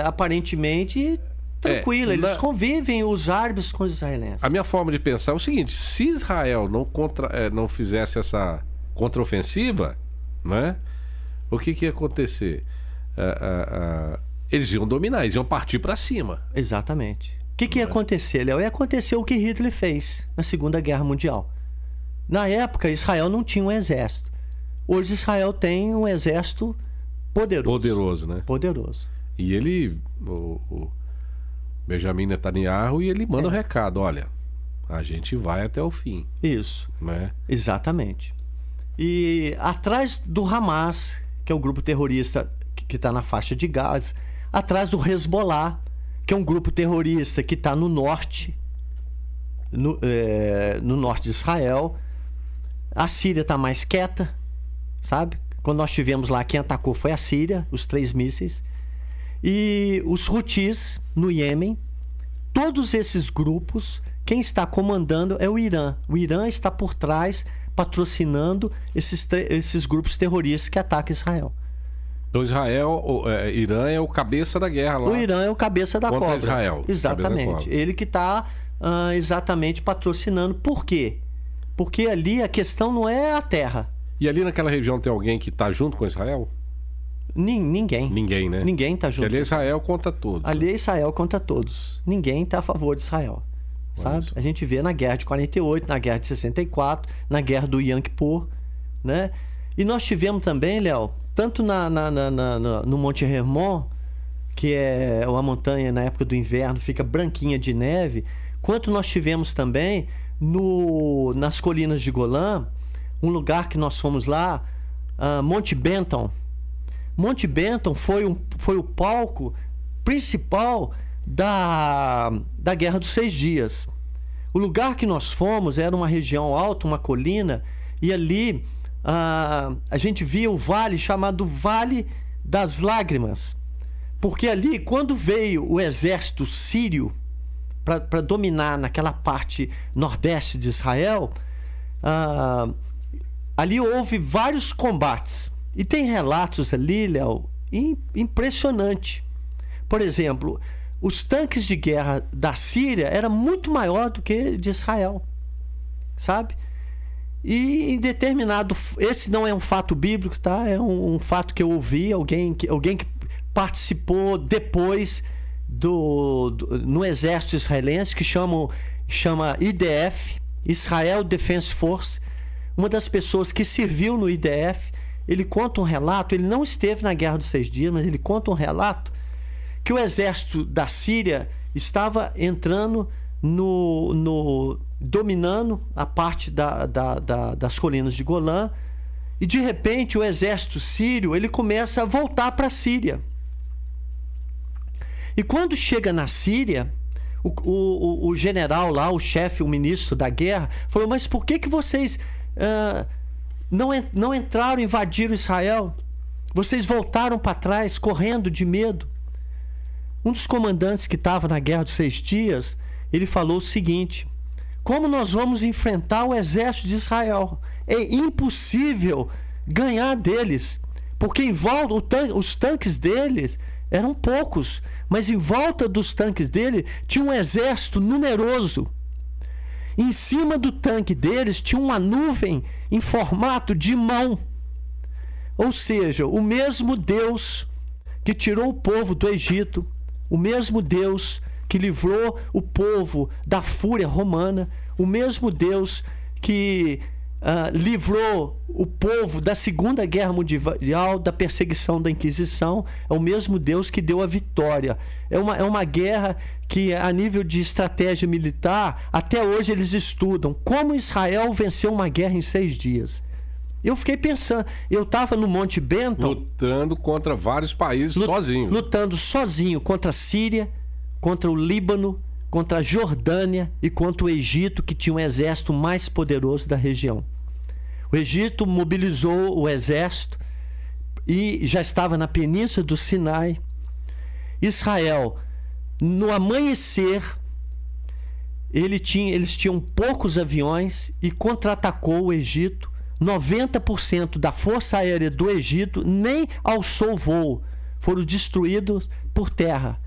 Speaker 2: aparentemente tranquila. Eles convivem, os árabes com os israelenses.
Speaker 1: A minha forma de pensar é o seguinte: se Israel não fizesse essa contraofensiva, né, o que ia acontecer? Eles iam dominar, eles iam partir para cima.
Speaker 2: Exatamente. O que ia acontecer, Léo? Ia acontecer o que Hitler fez na Segunda Guerra Mundial. Na época, Israel não tinha um exército. Hoje, Israel tem um exército poderoso.
Speaker 1: Poderoso, né?
Speaker 2: Poderoso.
Speaker 1: E ele, o Benjamin Netanyahu, ele manda o recado: olha, a gente vai até o fim.
Speaker 2: Isso.
Speaker 1: Né?
Speaker 2: Exatamente. E atrás do Hamas, que é um grupo terrorista que está na faixa de Gaza, atrás do Hezbollah, que é um grupo terrorista que está no norte, no norte de Israel. A Síria está mais quieta, sabe? Quando nós tivemos lá, quem atacou foi a Síria, os 3 mísseis. E os Houthis, no Iêmen. Todos esses grupos, quem está comandando é o Irã. O Irã está por trás, patrocinando esses grupos terroristas que atacam Israel.
Speaker 1: Então Irã é o cabeça da guerra lá.
Speaker 2: O Irã é o cabeça da
Speaker 1: contra
Speaker 2: cobra.
Speaker 1: Israel.
Speaker 2: Exatamente. Ele que está exatamente patrocinando. Por quê? Porque ali a questão não é a terra.
Speaker 1: E ali naquela região tem alguém que está junto com Israel?
Speaker 2: Ninguém.
Speaker 1: Ninguém, né?
Speaker 2: Ninguém está junto.
Speaker 1: Porque ali é Israel contra todos.
Speaker 2: Ali é Israel contra todos. Ninguém está a favor de Israel. Sabe? A gente vê na guerra de 48, na guerra de 64, na guerra do Yom Kippur, né? E nós tivemos também, Léo, tanto no Monte Hermon, que é uma montanha na época do inverno, fica branquinha de neve, quanto nós tivemos também nas colinas de Golã, um lugar que nós fomos lá, Monte Benton. Monte Benton foi o palco principal da Guerra dos 6 Dias. O lugar que nós fomos era uma região alta, uma colina, e ali a gente via o vale chamado Vale das Lágrimas. Porque ali, quando veio o exército sírio para dominar naquela parte nordeste de Israel, ali houve vários combates. E tem relatos ali, Léo, impressionante. Por exemplo, os tanques de guerra da Síria eram muito maior do que de Israel, sabe? E em determinado... Esse não é um fato bíblico, tá? É um fato que eu ouvi, alguém que participou depois no exército israelense, que chama IDF, Israel Defense Force. Uma das pessoas que serviu no IDF, ele conta um relato, ele não esteve na Guerra dos 6 Dias, mas ele conta um relato que o exército da Síria estava entrando dominando a parte das colinas de Golã, e de repente o exército sírio ele começa a voltar para a Síria. E quando chega na Síria, o general lá, o chefe, o ministro da guerra, falou: mas por que vocês não entraram, invadiram Israel? Vocês voltaram para trás, correndo de medo. Um dos comandantes que estava na Guerra dos 6 Dias, ele falou o seguinte: como nós vamos enfrentar o exército de Israel? É impossível ganhar deles, porque em volta os tanques deles eram poucos, mas em volta dos tanques dele tinha um exército numeroso. Em cima do tanque deles tinha uma nuvem em formato de mão. Ou seja, o mesmo Deus que tirou o povo do Egito, o mesmo Deus que livrou o povo da fúria romana, o mesmo Deus que livrou o povo da Segunda Guerra Mundial, da perseguição da Inquisição, é o mesmo Deus que deu a vitória. É uma guerra que, a nível de estratégia militar, até hoje eles estudam como Israel venceu uma guerra em 6 dias. Eu fiquei pensando, eu estava no Monte Benton...
Speaker 1: Lutando contra vários países sozinho.
Speaker 2: Lutando sozinho contra a Síria, contra o Líbano, contra a Jordânia e contra o Egito, que tinha um exército mais poderoso da região. O Egito mobilizou o exército e já estava na Península do Sinai. Israel, no amanhecer, eles tinham poucos aviões e contra-atacou o Egito. 90% da força aérea do Egito nem alçou voo, foram destruídos por terra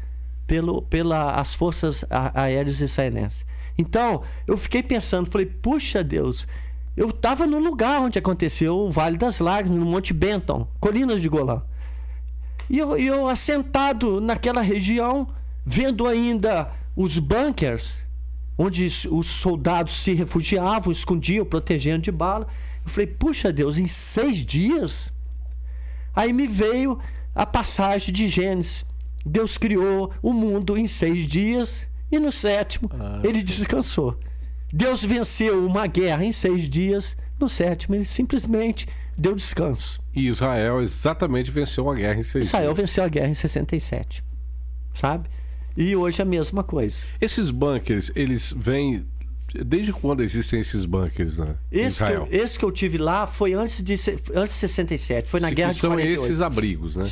Speaker 2: pelas forças aéreas israelenses. Então, eu fiquei pensando, falei, puxa Deus, eu estava no lugar onde aconteceu o Vale das Lágrimas, no Monte Benton, Colinas de Golã. E eu assentado naquela região, vendo ainda os bunkers, onde os soldados se refugiavam, escondiam, protegendo de bala. Eu falei, puxa Deus, em 6 dias? Aí me veio a passagem de Gênesis. Deus criou o mundo em 6 dias e no 7º ele descansou. Deus venceu uma guerra em 6 dias, no 7º ele simplesmente deu descanso.
Speaker 1: E Israel exatamente venceu a guerra em 6
Speaker 2: Israel
Speaker 1: dias.
Speaker 2: venceu a guerra em 67, sabe? E hoje a mesma coisa.
Speaker 1: Esses bunkers, eles vêm... Desde quando existem esses bunkers, né, em Israel?
Speaker 2: Esse que eu tive lá foi antes de 67, foi na Guerra de 48.
Speaker 1: São esses abrigos, né?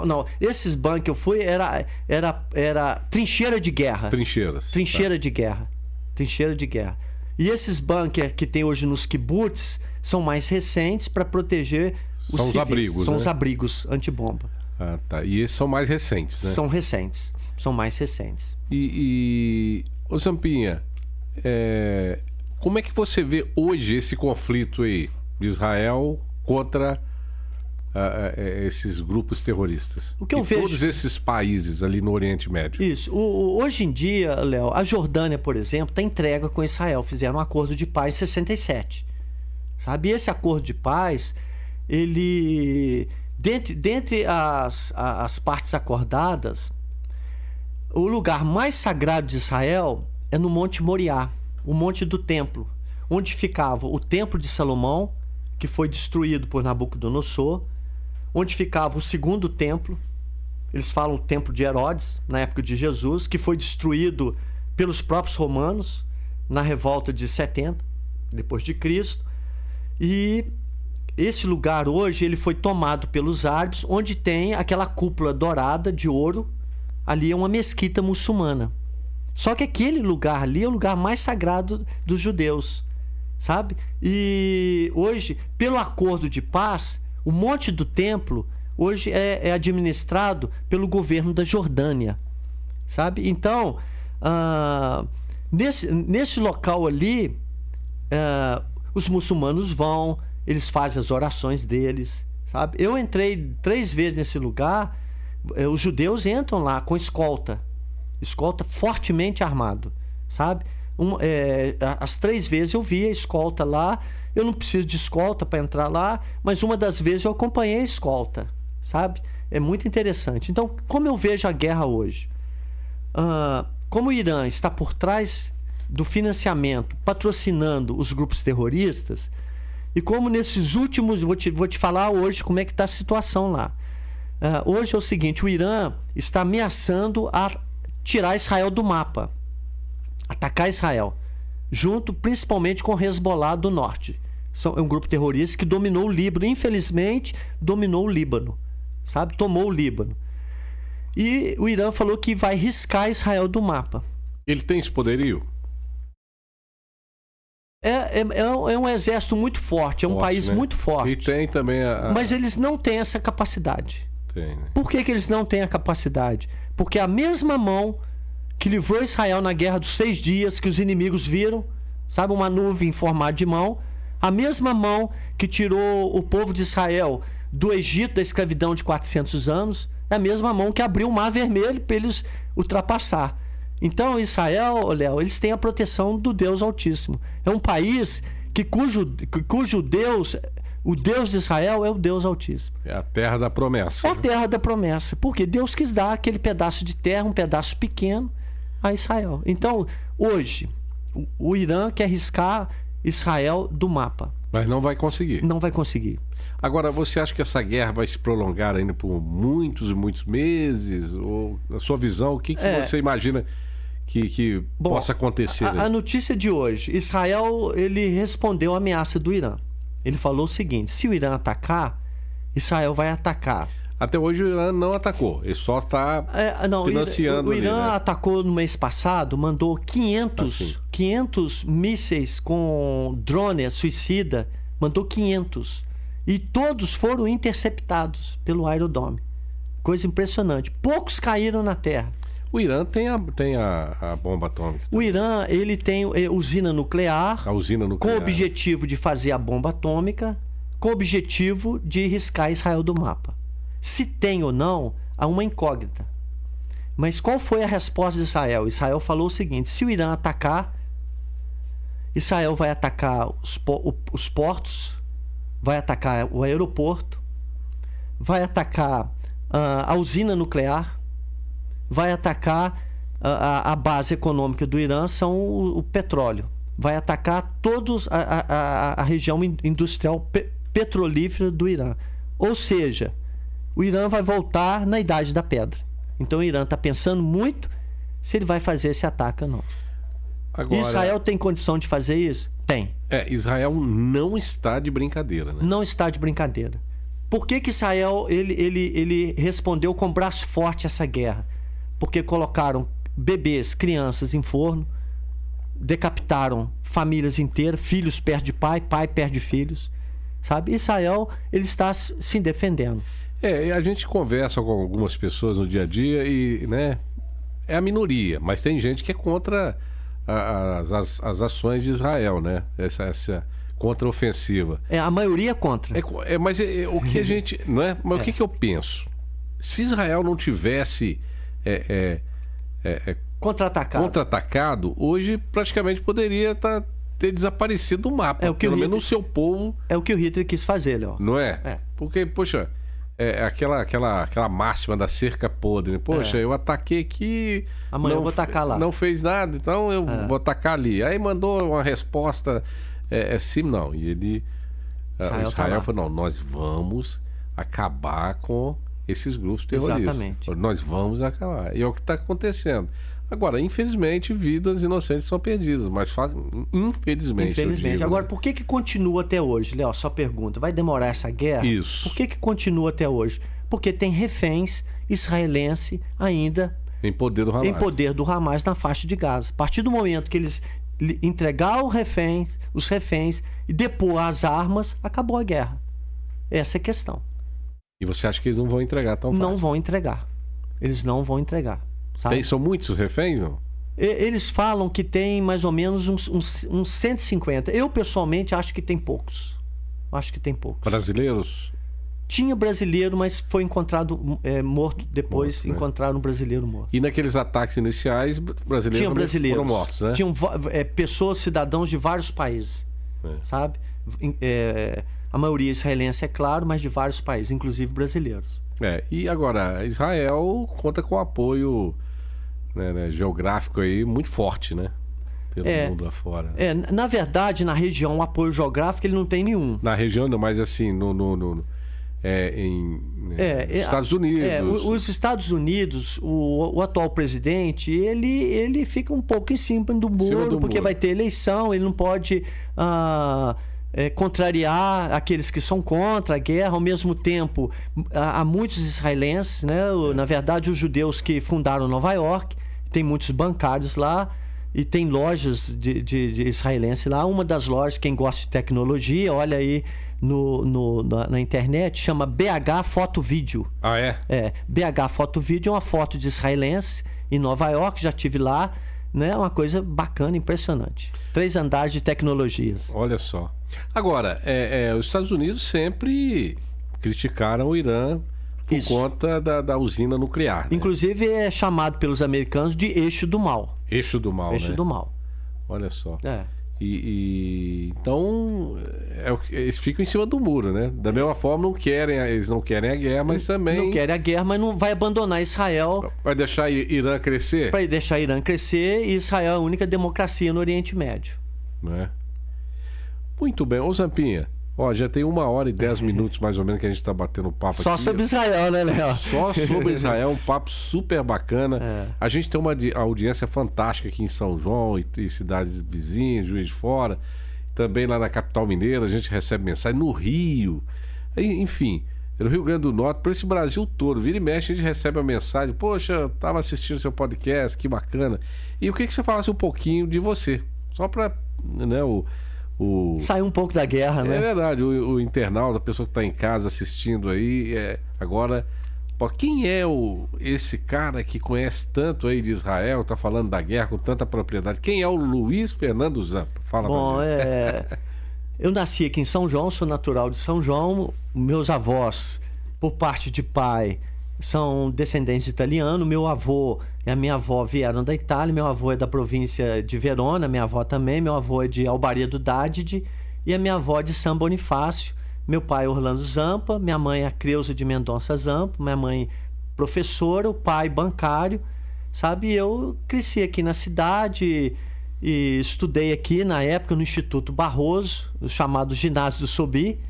Speaker 2: Não, esses bunkers que eu fui era trincheira de guerra.
Speaker 1: Trincheiras.
Speaker 2: Trincheira de guerra. Trincheira de guerra. E esses bunkers que tem hoje nos kibbutz são mais recentes para proteger os civis.
Speaker 1: Os abrigos,
Speaker 2: São
Speaker 1: né?
Speaker 2: os abrigos antibomba.
Speaker 1: Ah, tá. E esses são mais recentes, né?
Speaker 2: São recentes. São mais recentes.
Speaker 1: Ô Zampinha, como é que você vê hoje esse conflito aí de Israel contra esses grupos terroristas?
Speaker 2: O que eu
Speaker 1: e
Speaker 2: vejo...
Speaker 1: todos esses países ali no Oriente Médio.
Speaker 2: Isso. Hoje em dia, Léo, a Jordânia, por exemplo, está entregue com Israel. Fizeram um acordo de paz em 67. Sabe? E esse acordo de paz, ele... Dentre as partes acordadas, o lugar mais sagrado de Israel é no Monte Moriá, o Monte do Templo, onde ficava o Templo de Salomão, que foi destruído por Nabucodonosor, onde ficava o segundo templo, eles falam o Templo de Herodes, na época de Jesus, que foi destruído pelos próprios romanos na revolta de 70, depois de Cristo. E esse lugar hoje ele foi tomado pelos árabes, onde tem aquela cúpula dourada de ouro. Ali é uma mesquita muçulmana. Só que aquele lugar ali é o lugar mais sagrado dos judeus, sabe? E hoje, pelo acordo de paz, o Monte do Templo hoje é administrado pelo governo da Jordânia, sabe? Então, nesse local ali, os muçulmanos vão, eles fazem as orações deles, sabe? Eu entrei 3 vezes nesse lugar. Os judeus entram lá com escolta fortemente armado, sabe? As 3 vezes eu vi a escolta lá. Eu não preciso de escolta para entrar lá, mas uma das vezes eu acompanhei a escolta, sabe? É muito interessante. Então, como eu vejo a guerra hoje? Como o Irã está por trás do financiamento, patrocinando os grupos terroristas, e como nesses últimos... Vou te falar hoje como é que está a situação lá. Hoje é o seguinte, o Irã está ameaçando tirar Israel do mapa, atacar Israel, junto principalmente com o Hezbollah do norte. É um grupo terrorista que dominou o Líbano, infelizmente dominou o Líbano, sabe? Tomou o Líbano. E o Irã falou que vai riscar Israel do mapa.
Speaker 1: Ele tem esse poderio?
Speaker 2: É um exército muito forte, é um país, né? Muito forte.
Speaker 1: E tem também
Speaker 2: Mas eles não têm essa capacidade.
Speaker 1: Tem, né?
Speaker 2: Por que eles não têm a capacidade? Porque a mesma mão que livrou Israel na guerra dos 6 dias, que os inimigos viram, sabe, uma nuvem em formato de mão, a mesma mão que tirou o povo de Israel do Egito, da escravidão de 400 anos, é a mesma mão que abriu o Mar Vermelho para eles ultrapassar. Então, Israel, Léo, eles têm a proteção do Deus Altíssimo. É um país cujo Deus... O Deus de Israel é o Deus Altíssimo.
Speaker 1: É a terra da promessa.
Speaker 2: É a terra da promessa. Porque Deus quis dar aquele pedaço de terra, um pedaço pequeno, a Israel. Então, hoje, o Irã quer riscar Israel do mapa.
Speaker 1: Mas não vai conseguir.
Speaker 2: Não vai conseguir.
Speaker 1: Agora, você acha que essa guerra vai se prolongar ainda por muitos e muitos meses? Ou, na sua visão, o que você imagina que possa acontecer?
Speaker 2: A notícia de hoje, Israel ele respondeu à ameaça do Irã. Ele falou o seguinte: se o Irã atacar, Israel vai atacar.
Speaker 1: Até hoje o Irã não atacou, ele só está financiando.
Speaker 2: O Irã atacou no mês passado, mandou 500 mísseis com drone suicida, mandou 500. E todos foram interceptados pelo Iron Dome. Coisa impressionante. Poucos caíram na terra.
Speaker 1: O Irã tem a bomba atômica.
Speaker 2: O Irã, ele tem usina nuclear.
Speaker 1: A usina nuclear.
Speaker 2: Com o objetivo de fazer a bomba atômica, com o objetivo de riscar Israel do mapa. Se tem ou não, há uma incógnita. Mas qual foi a resposta de Israel? Israel falou o seguinte: se o Irã atacar, Israel vai atacar os portos, vai atacar o aeroporto, vai atacar a usina nuclear, vai atacar a base econômica do Irã, são o petróleo. Vai atacar todos a região industrial petrolífera do Irã. Ou seja, o Irã vai voltar na Idade da Pedra. Então o Irã está pensando muito se ele vai fazer esse ataque ou não. Agora, Israel tem condição de fazer isso? Tem.
Speaker 1: Israel não está de brincadeira, né?
Speaker 2: Não está de brincadeira. Por que Israel ele respondeu com braço forte a essa guerra? Porque colocaram bebês, crianças em forno, decapitaram famílias inteiras, filhos perdem de pai, pai perde filhos, sabe? Israel, ele está se defendendo.
Speaker 1: A gente conversa com algumas pessoas no dia a dia e, né, é a minoria, mas tem gente que é contra as ações de Israel, né? Essa contra-ofensiva.
Speaker 2: A maioria é contra.
Speaker 1: Mas o que a gente, não é? Mas o que eu penso? Se Israel não tivesse contra-atacado, hoje praticamente poderia ter desaparecido do mapa. Pelo menos o seu povo.
Speaker 2: É o que o Hitler quis fazer, Léo.
Speaker 1: Não é? Porque, poxa, aquela máxima da cerca podre. Poxa, eu ataquei aqui.
Speaker 2: Amanhã eu vou atacar lá.
Speaker 1: Não fez nada, então eu vou atacar ali. Aí mandou uma resposta. Sim, não. E ele. Israel falou: não, nós vamos acabar com esses grupos terroristas.
Speaker 2: Exatamente.
Speaker 1: Nós vamos acabar. E é o que está acontecendo. Agora, infelizmente, vidas inocentes são perdidas, mas infelizmente.
Speaker 2: Agora, por que continua até hoje, Léo? Só pergunta. Vai demorar essa guerra?
Speaker 1: Isso.
Speaker 2: Por que continua até hoje? Porque tem reféns israelenses ainda
Speaker 1: em poder do Hamas
Speaker 2: na faixa de Gaza. A partir do momento que eles entregar os reféns e depor as armas, acabou a guerra. Essa é a questão.
Speaker 1: E você acha que eles não vão entregar tão fácil?
Speaker 2: Não vão entregar. Eles não vão entregar.
Speaker 1: São muitos reféns, não?
Speaker 2: Eles falam que tem mais ou menos uns 150. Eu, pessoalmente, acho que tem poucos.
Speaker 1: Brasileiros?
Speaker 2: Tinha brasileiro, mas foi encontrado morto depois. Morto, encontraram um brasileiro morto.
Speaker 1: E naqueles ataques iniciais, brasileiros foram mortos, né?
Speaker 2: Tinham pessoas, cidadãos de vários países, sabe? A maioria israelense, é claro, mas de vários países, inclusive brasileiros.
Speaker 1: E agora, Israel conta com apoio geográfico aí muito forte, né? Pelo mundo afora.
Speaker 2: Na verdade, na região, o apoio geográfico ele não tem nenhum.
Speaker 1: Na região, não, mas assim, Estados Unidos.
Speaker 2: Os Estados Unidos, o atual presidente, ele fica um pouco em cima do muro, porque vai ter eleição, ele não pode contrariar aqueles que são contra a guerra. Ao mesmo tempo, há muitos israelenses, né? Na verdade, os judeus que fundaram Nova York, tem muitos bancários lá e tem lojas de israelense lá. Uma das lojas, quem gosta de tecnologia, olha aí na internet, chama BH Foto Vídeo.
Speaker 1: Ah, é?
Speaker 2: BH Foto Vídeo é uma foto de israelense em Nova York, já estive lá, né? Uma coisa bacana, impressionante. 3 andares de tecnologias.
Speaker 1: Olha só. Agora, os Estados Unidos sempre criticaram o Irã por conta da usina nuclear. Né?
Speaker 2: Inclusive é chamado pelos americanos de eixo do mal.
Speaker 1: Eixo do mal,
Speaker 2: Eixo do mal.
Speaker 1: Olha só. Então, eles ficam em cima do muro, né? Da mesma forma, eles não querem a guerra, mas também...
Speaker 2: Não querem a guerra, mas não vai abandonar Israel.
Speaker 1: Vai deixar Irã crescer?
Speaker 2: Vai deixar Irã crescer, e Israel é a única democracia no Oriente Médio.
Speaker 1: Muito bem. Ô, Zampinha, já tem 1 hora e 10 minutos, mais ou menos, que a gente está batendo papo
Speaker 2: Só
Speaker 1: aqui.
Speaker 2: sobre Israel, né, Léo?
Speaker 1: Só sobre Israel, um papo super bacana. A gente tem uma audiência fantástica aqui em São João e cidades vizinhas, Juiz de Fora. Também lá na capital mineira, a gente recebe mensagem no Rio. Enfim, pelo Rio Grande do Norte, por esse Brasil todo. Vira e mexe, a gente recebe a mensagem: poxa, tava assistindo seu podcast, que bacana. E eu queria que você falasse um pouquinho de você, só para, né,
Speaker 2: sair um pouco da guerra, né?
Speaker 1: É verdade, o internauta, a pessoa que está em casa assistindo aí, agora, pô, quem é esse cara que conhece tanto aí de Israel, tá falando da guerra com tanta propriedade? Quem é o Luiz Fernando Zampa? Fala pra gente.
Speaker 2: Eu nasci aqui em São João, sou natural de São João. Meus avós, por parte de pai, são descendentes de italiano. Meu avô e a minha avó vieram da Itália. Meu avô é da província de Verona, minha avó também. Meu avô é de Albaredo d'Adide e a minha avó é de São Bonifácio. Meu pai é Orlando Zampa, minha mãe é a Creuza de Mendonça Zampa, minha mãe professora, o pai bancário, sabe? Eu cresci aqui na cidade e estudei aqui na época no Instituto Barroso, o chamado Ginásio do Sobi.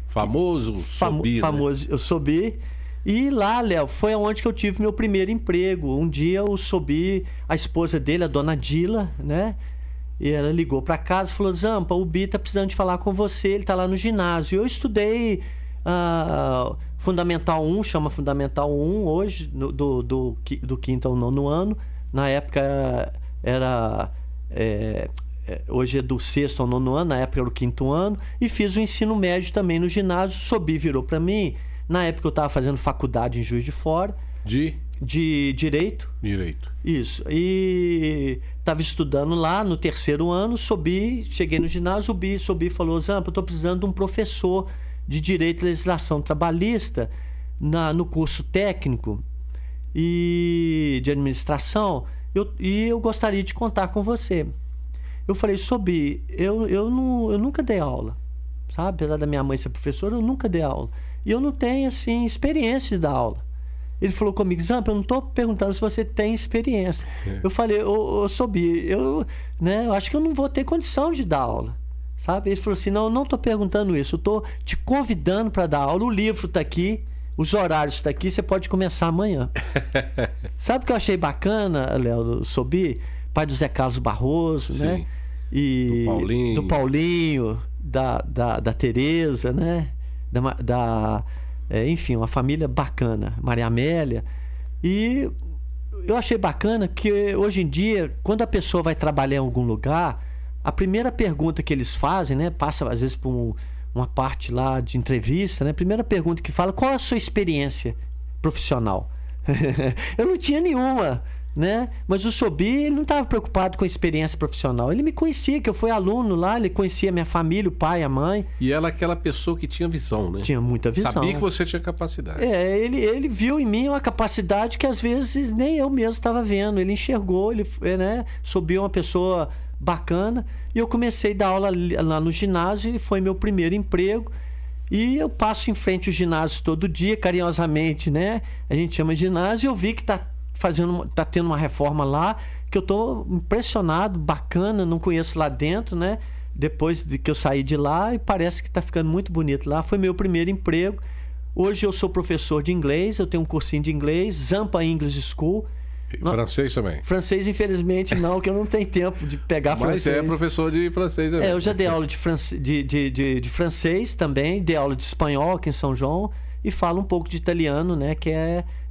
Speaker 1: Famoso Sobi,
Speaker 2: famoso, eu Sobi. E lá, Léo, foi onde que eu tive meu primeiro emprego. Um dia o Sobi, a esposa dele, a dona Dila, né? E ela ligou para casa e falou: Zampa, o Bi tá precisando de falar com você, ele tá lá no ginásio. Eu estudei Fundamental 1, chama Fundamental 1 hoje, do 5º ao 9º ano. Na época era... hoje é do 6º ao 9º ano, na época era o 5º ano. E fiz o ensino médio também no ginásio. O Sobi virou para mim. Na época eu estava fazendo faculdade em Juiz de Fora. De Direito.
Speaker 1: Direito.
Speaker 2: Isso. E estava estudando lá no 3º ano, cheguei no ginásio, o Sobi falou: Zampa, eu estou precisando de um professor de Direito e Legislação Trabalhista no curso técnico e de administração, e eu gostaria de contar com você. Eu falei: Sobi, eu nunca dei aula, sabe? Apesar da minha mãe ser professora, eu nunca dei aula. E eu não tenho, assim, experiência de dar aula. Ele falou comigo: Zampa, eu não estou perguntando se você tem experiência. Eu falei: ô Sobi, eu acho que eu não vou ter condição de dar aula, sabe? Ele falou assim: não estou perguntando isso, eu estou te convidando para dar aula, o livro está aqui, os horários estão aqui, você pode começar amanhã. Sabe o que eu achei bacana, Léo, do Sobi? Pai do Zé Carlos Barroso,
Speaker 1: sim,
Speaker 2: né? E do Paulinho, da Tereza, né? Enfim, uma família bacana, Maria Amélia. E eu achei bacana que hoje em dia, quando a pessoa vai trabalhar em algum lugar, a primeira pergunta que eles fazem, né, passa às vezes por uma parte lá de entrevista, né, a primeira pergunta que fala: qual é a sua experiência profissional? Eu não tinha nenhuma, né? Mas o Sobi, ele não estava preocupado com a experiência profissional. Ele me conhecia, que eu fui aluno lá, ele conhecia a minha família, o pai, a mãe.
Speaker 1: E ela é aquela pessoa que tinha visão, né?
Speaker 2: Tinha muita visão.
Speaker 1: Sabia que você tinha capacidade.
Speaker 2: Ele viu em mim uma capacidade que às vezes nem eu mesmo estava vendo. Ele enxergou, Sobi é uma pessoa bacana. E eu comecei a dar aula lá no ginásio e foi meu primeiro emprego. E eu passo em frente ao ginásio todo dia, carinhosamente, né? A gente chama de ginásio, e eu vi que tá tendo uma reforma lá, que eu tô impressionado, bacana, não conheço lá dentro, né? Depois de que eu saí de lá, e parece que tá ficando muito bonito lá. Foi meu primeiro emprego. Hoje eu sou professor de inglês, eu tenho um cursinho de inglês, Zampa English School.
Speaker 1: Francês também?
Speaker 2: Francês, infelizmente, não, que eu não tenho tempo de pegar francês.
Speaker 1: Mas é professor de francês também.
Speaker 2: Eu já dei aula de francês também, dei aula de espanhol aqui em São João e falo um pouco de italiano, né? Que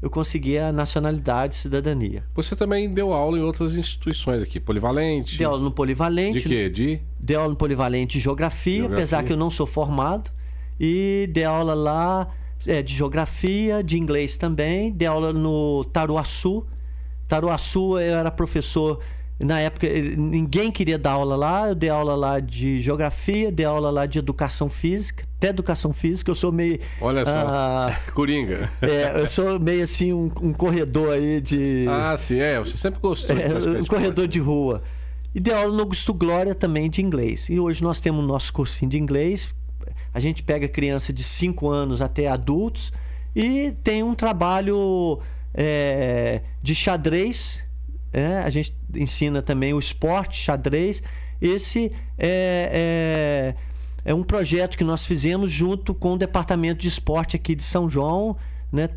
Speaker 2: eu consegui a nacionalidade e cidadania.
Speaker 1: Você também deu aula em outras instituições aqui, Polivalente?
Speaker 2: Dei aula no Polivalente.
Speaker 1: De quê?
Speaker 2: Dei aula no Polivalente de geografia, apesar que eu não sou formado. E dei aula lá de geografia, de inglês também. Dei aula no Taruaçu. Taruaçu, eu era professor, na época ninguém queria dar aula lá, eu dei aula lá de geografia, dei aula lá de educação física, até educação física, eu sou meio...
Speaker 1: Olha só, coringa.
Speaker 2: Eu sou meio assim um corredor aí de...
Speaker 1: Ah, sim, você sempre gostou de
Speaker 2: um corredor de rua. E dei aula no Augusto Glória também de inglês. E hoje nós temos o nosso cursinho de inglês, a gente pega criança de 5 anos até adultos e tem um trabalho... de xadrez, a gente ensina também o esporte xadrez. Esse é um projeto que nós fizemos junto com o departamento de esporte aqui de São João, né?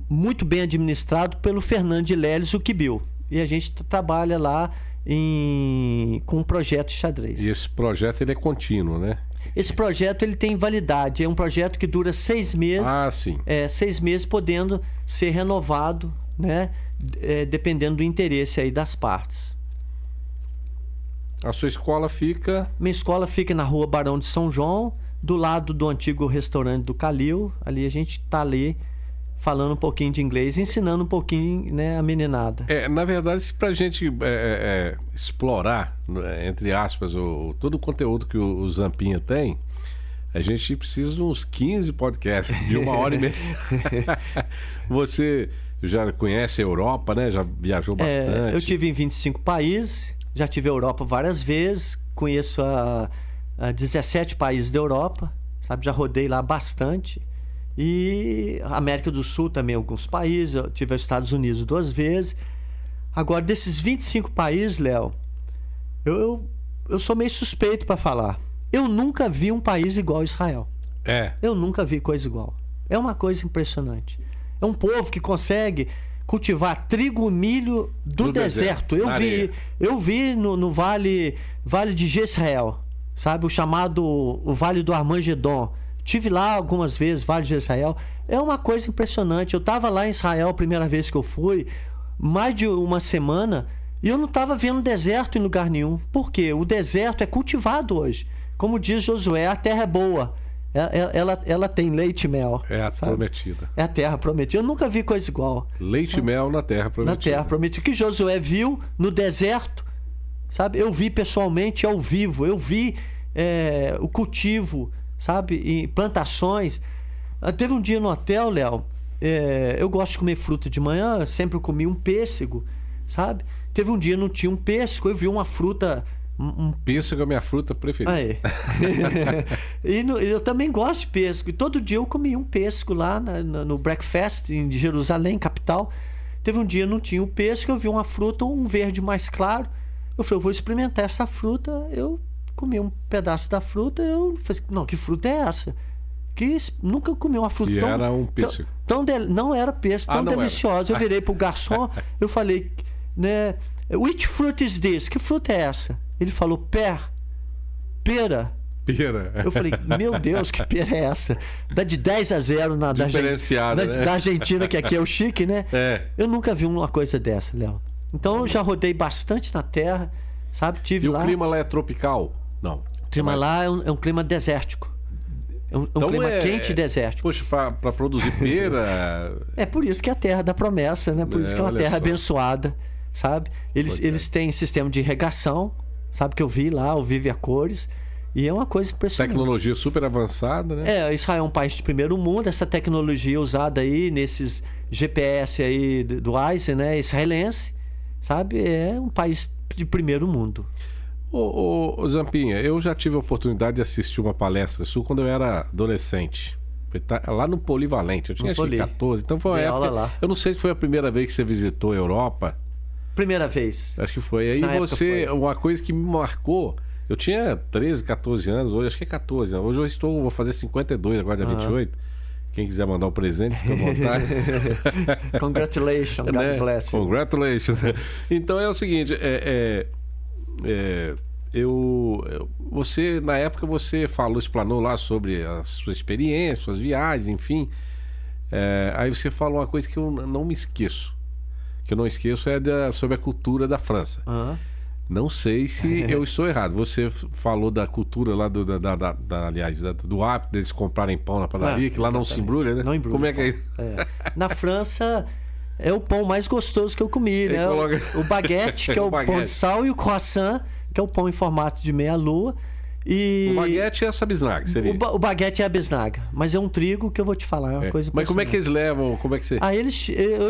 Speaker 2: Muito bem administrado pelo Fernando de Leles, o Quibil. E a gente trabalha lá com um projeto de xadrez.
Speaker 1: E esse projeto ele é contínuo, né?
Speaker 2: Esse projeto ele tem validade. É um projeto que dura 6 meses. 6 meses podendo ser renovado, né? Dependendo do interesse aí das partes.
Speaker 1: A sua escola fica...
Speaker 2: Minha escola fica na Rua Barão de São João, do lado do antigo restaurante do Calil. Ali a gente está ali falando um pouquinho de inglês, ensinando um pouquinho, né, a meninada.
Speaker 1: Na verdade, para a gente explorar, entre aspas, todo o conteúdo que o Zampinha tem, a gente precisa de uns 15 podcasts de 1h30. Você já conhece a Europa, né? Já viajou bastante.
Speaker 2: Eu tive em 25 países, já tive a Europa várias vezes, conheço a 17 países da Europa, sabe? Já rodei lá bastante. E a América do Sul também, alguns países. Eu tive os Estados Unidos 2 vezes. Agora, desses 25 países, Léo, eu sou meio suspeito para falar. Eu nunca vi um país igual a Israel. Eu nunca vi coisa igual. É uma coisa impressionante. É um povo que consegue cultivar trigo e milho do deserto. Eu vi no vale de Jezreel, sabe? O Vale do Armagedon. Tive lá algumas vezes, Vale de Israel. É uma coisa impressionante. Eu estava lá em Israel a primeira vez que eu fui, mais de uma semana, e eu não estava vendo deserto em lugar nenhum. Por quê? O deserto é cultivado hoje. Como diz Josué, a terra é boa. Ela tem leite e mel.
Speaker 1: É a prometida.
Speaker 2: É a terra prometida. Eu nunca vi coisa igual.
Speaker 1: Leite e mel na terra prometida.
Speaker 2: Na terra prometida. O que Josué viu no deserto, sabe? Eu vi pessoalmente, ao vivo. Eu vi o cultivo, sabe? E plantações. Teve um dia no hotel, Léo, eu gosto de comer fruta de manhã, sempre comi um pêssego, sabe? Teve um dia não tinha um pêssego, eu vi uma fruta...
Speaker 1: Pêssego é a minha fruta preferida.
Speaker 2: Eu também gosto de pêssego. E todo dia eu comia um pêssego lá no breakfast de Jerusalém, capital. Teve um dia não tinha o pêssego, eu vi uma fruta, um verde mais claro. Eu falei, eu vou experimentar essa fruta. Eu comi um pedaço da fruta. Eu falei, não, que fruta é essa? Nunca comi uma fruta tão...
Speaker 1: era um pêssego.
Speaker 2: Não era pêssego, tão deliciosa. Eu virei pro garçom, eu falei, né? Which fruit is this? Que fruta é essa? Ele falou, pera. Eu falei, meu Deus, que pera é essa? Dá de 10-0 da Argentina, que aqui é o chique, né? Eu nunca vi uma coisa dessa, Léo. Então eu já rodei bastante na terra, sabe? Tive lá.
Speaker 1: O clima lá é tropical? Não.
Speaker 2: O clima lá é um clima desértico. É um clima quente e desértico.
Speaker 1: Poxa, para produzir pera...
Speaker 2: É por isso que é a terra da promessa, né? Por isso que é uma terra abençoada, sabe? Eles têm sistema de irrigação, sabe? Que eu vi lá, eu vi a cores. E é uma coisa impressionante.
Speaker 1: Tecnologia super avançada, né?
Speaker 2: Israel é um país de primeiro mundo. Essa tecnologia usada aí nesses GPS aí do ICE, né? Israelense, sabe? É um país de primeiro mundo.
Speaker 1: Ô Zampinha, eu já tive a oportunidade de assistir uma palestra sua quando eu era adolescente. Lá no Polivalente. Eu tinha acho que 14. Então foi uma época. Lá. Eu não sei se foi a primeira vez que você visitou a Europa.
Speaker 2: Primeira vez.
Speaker 1: Acho que foi. Aí você. Uma coisa que me marcou. Eu tinha 13, 14 anos, hoje acho que é 14. Hoje vou fazer 52, agora dia 28. Quem quiser mandar um presente, fica à vontade.
Speaker 2: Congratulations, God bless you.
Speaker 1: Congratulations. Então é o seguinte, você, na época, você explanou lá sobre a sua experiência, suas viagens, enfim. Aí você falou uma coisa que eu não me esqueço. Que eu não esqueço sobre a cultura da França. Não sei se eu estou errado. Você falou da cultura lá do hábito deles comprarem pão na padaria, que lá não se embrulha, né?
Speaker 2: Não embrulha.
Speaker 1: Como é que é isso?
Speaker 2: Na França é o pão mais gostoso que eu comi, né? O baguete, que é o pão de sal, e o croissant, que é o pão em formato de meia-lua.
Speaker 1: O baguete é essa bisnaga, seria?
Speaker 2: O baguete é a bisnaga, mas é um trigo que eu vou te falar, é uma coisa.
Speaker 1: Mas como é que eles levam? Como é que você...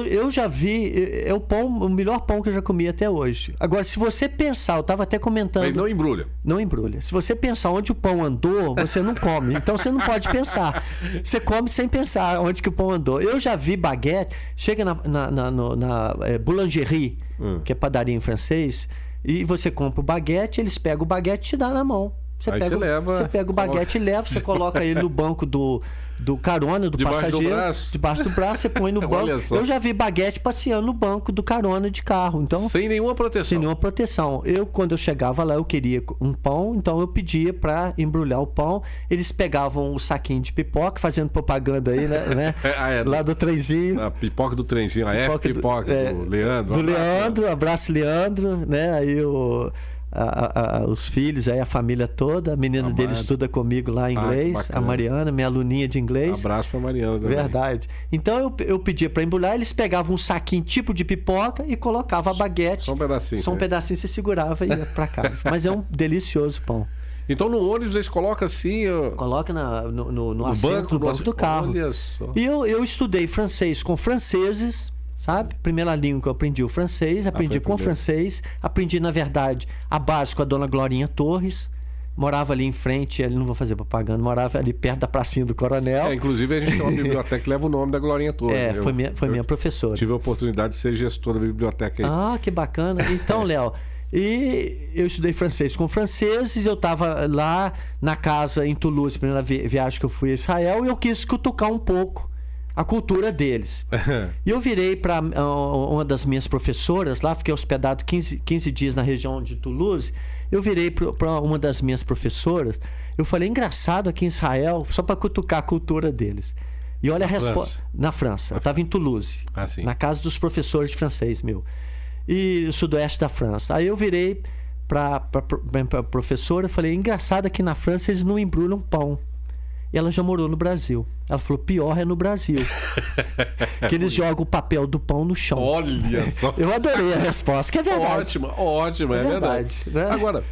Speaker 2: eu já vi, é o melhor pão que eu já comi até hoje. Agora, se você pensar, eu estava até comentando...
Speaker 1: Mas não embrulha.
Speaker 2: Não embrulha. Se você pensar onde o pão andou, você não come. Então você não pode pensar. Você come sem pensar onde que o pão andou. Eu já vi baguete, chega na boulangerie, que é padaria em francês, e você compra o baguete, eles pegam o baguete e te dão na mão.
Speaker 1: Aí você leva,
Speaker 2: você pega o baguete e leva, você coloca ele no banco do carona, do passageiro. Debaixo do braço, você põe no banco. Eu já vi baguete passeando no banco do carona de carro. Então,
Speaker 1: sem nenhuma proteção.
Speaker 2: Sem nenhuma proteção. Quando eu chegava lá, eu queria um pão, então eu pedia para embrulhar o pão. Eles pegavam o saquinho de pipoca, fazendo propaganda aí, né? Lá do trenzinho.
Speaker 1: A pipoca do trenzinho, a pipoca do Leandro.
Speaker 2: Do Leandro, abraço Leandro, né? Aí os filhos, aí a família toda, a menina dele estuda comigo lá em inglês, a Mariana, minha aluninha de inglês.
Speaker 1: Abraço pra Mariana também.
Speaker 2: Verdade. Então eu pedia para embrulhar, eles pegavam um saquinho tipo de pipoca e colocavam a baguete.
Speaker 1: Só um pedacinho.
Speaker 2: Só um pedacinho, você segurava e ia para casa. Mas é um delicioso pão.
Speaker 1: Então no ônibus eles colocam assim...
Speaker 2: Coloca no assento, no banco do carro.
Speaker 1: Olha só.
Speaker 2: E eu estudei francês com franceses, sabe? Primeira língua que eu aprendi o francês, aprendi com o francês, aprendi, na verdade, a base com a dona Glorinha Torres. Morava ali em frente, não vou fazer propaganda, morava ali perto da pracinha do Coronel.
Speaker 1: Inclusive a gente tem uma biblioteca que leva o nome da Glorinha Torres.
Speaker 2: Foi minha professora.
Speaker 1: Tive a oportunidade de ser gestor da biblioteca aí.
Speaker 2: Ah, que bacana. Então, Léo, e eu estudei francês com franceses, eu estava lá na casa em Toulouse, primeira viagem que eu fui a Israel, e eu quis cutucar um pouco a cultura deles. E eu virei para uma das minhas professoras lá, fiquei hospedado 15 dias na região de Toulouse. Eu virei para uma das minhas professoras, eu falei, engraçado aqui em Israel, só para cutucar a cultura deles. E olha a resposta. Na França, eu estava em Toulouse, na casa dos professores de francês, e o sudoeste da França. Aí eu virei para a professora e falei, engraçado aqui na França eles não embrulham pão. E ela já morou no Brasil. Ela falou, pior é no Brasil. Que eles jogam o papel do pão no chão.
Speaker 1: Olha só.
Speaker 2: Eu adorei a resposta, que é verdade.
Speaker 1: Ótima, é verdade.
Speaker 2: Né?
Speaker 1: Agora,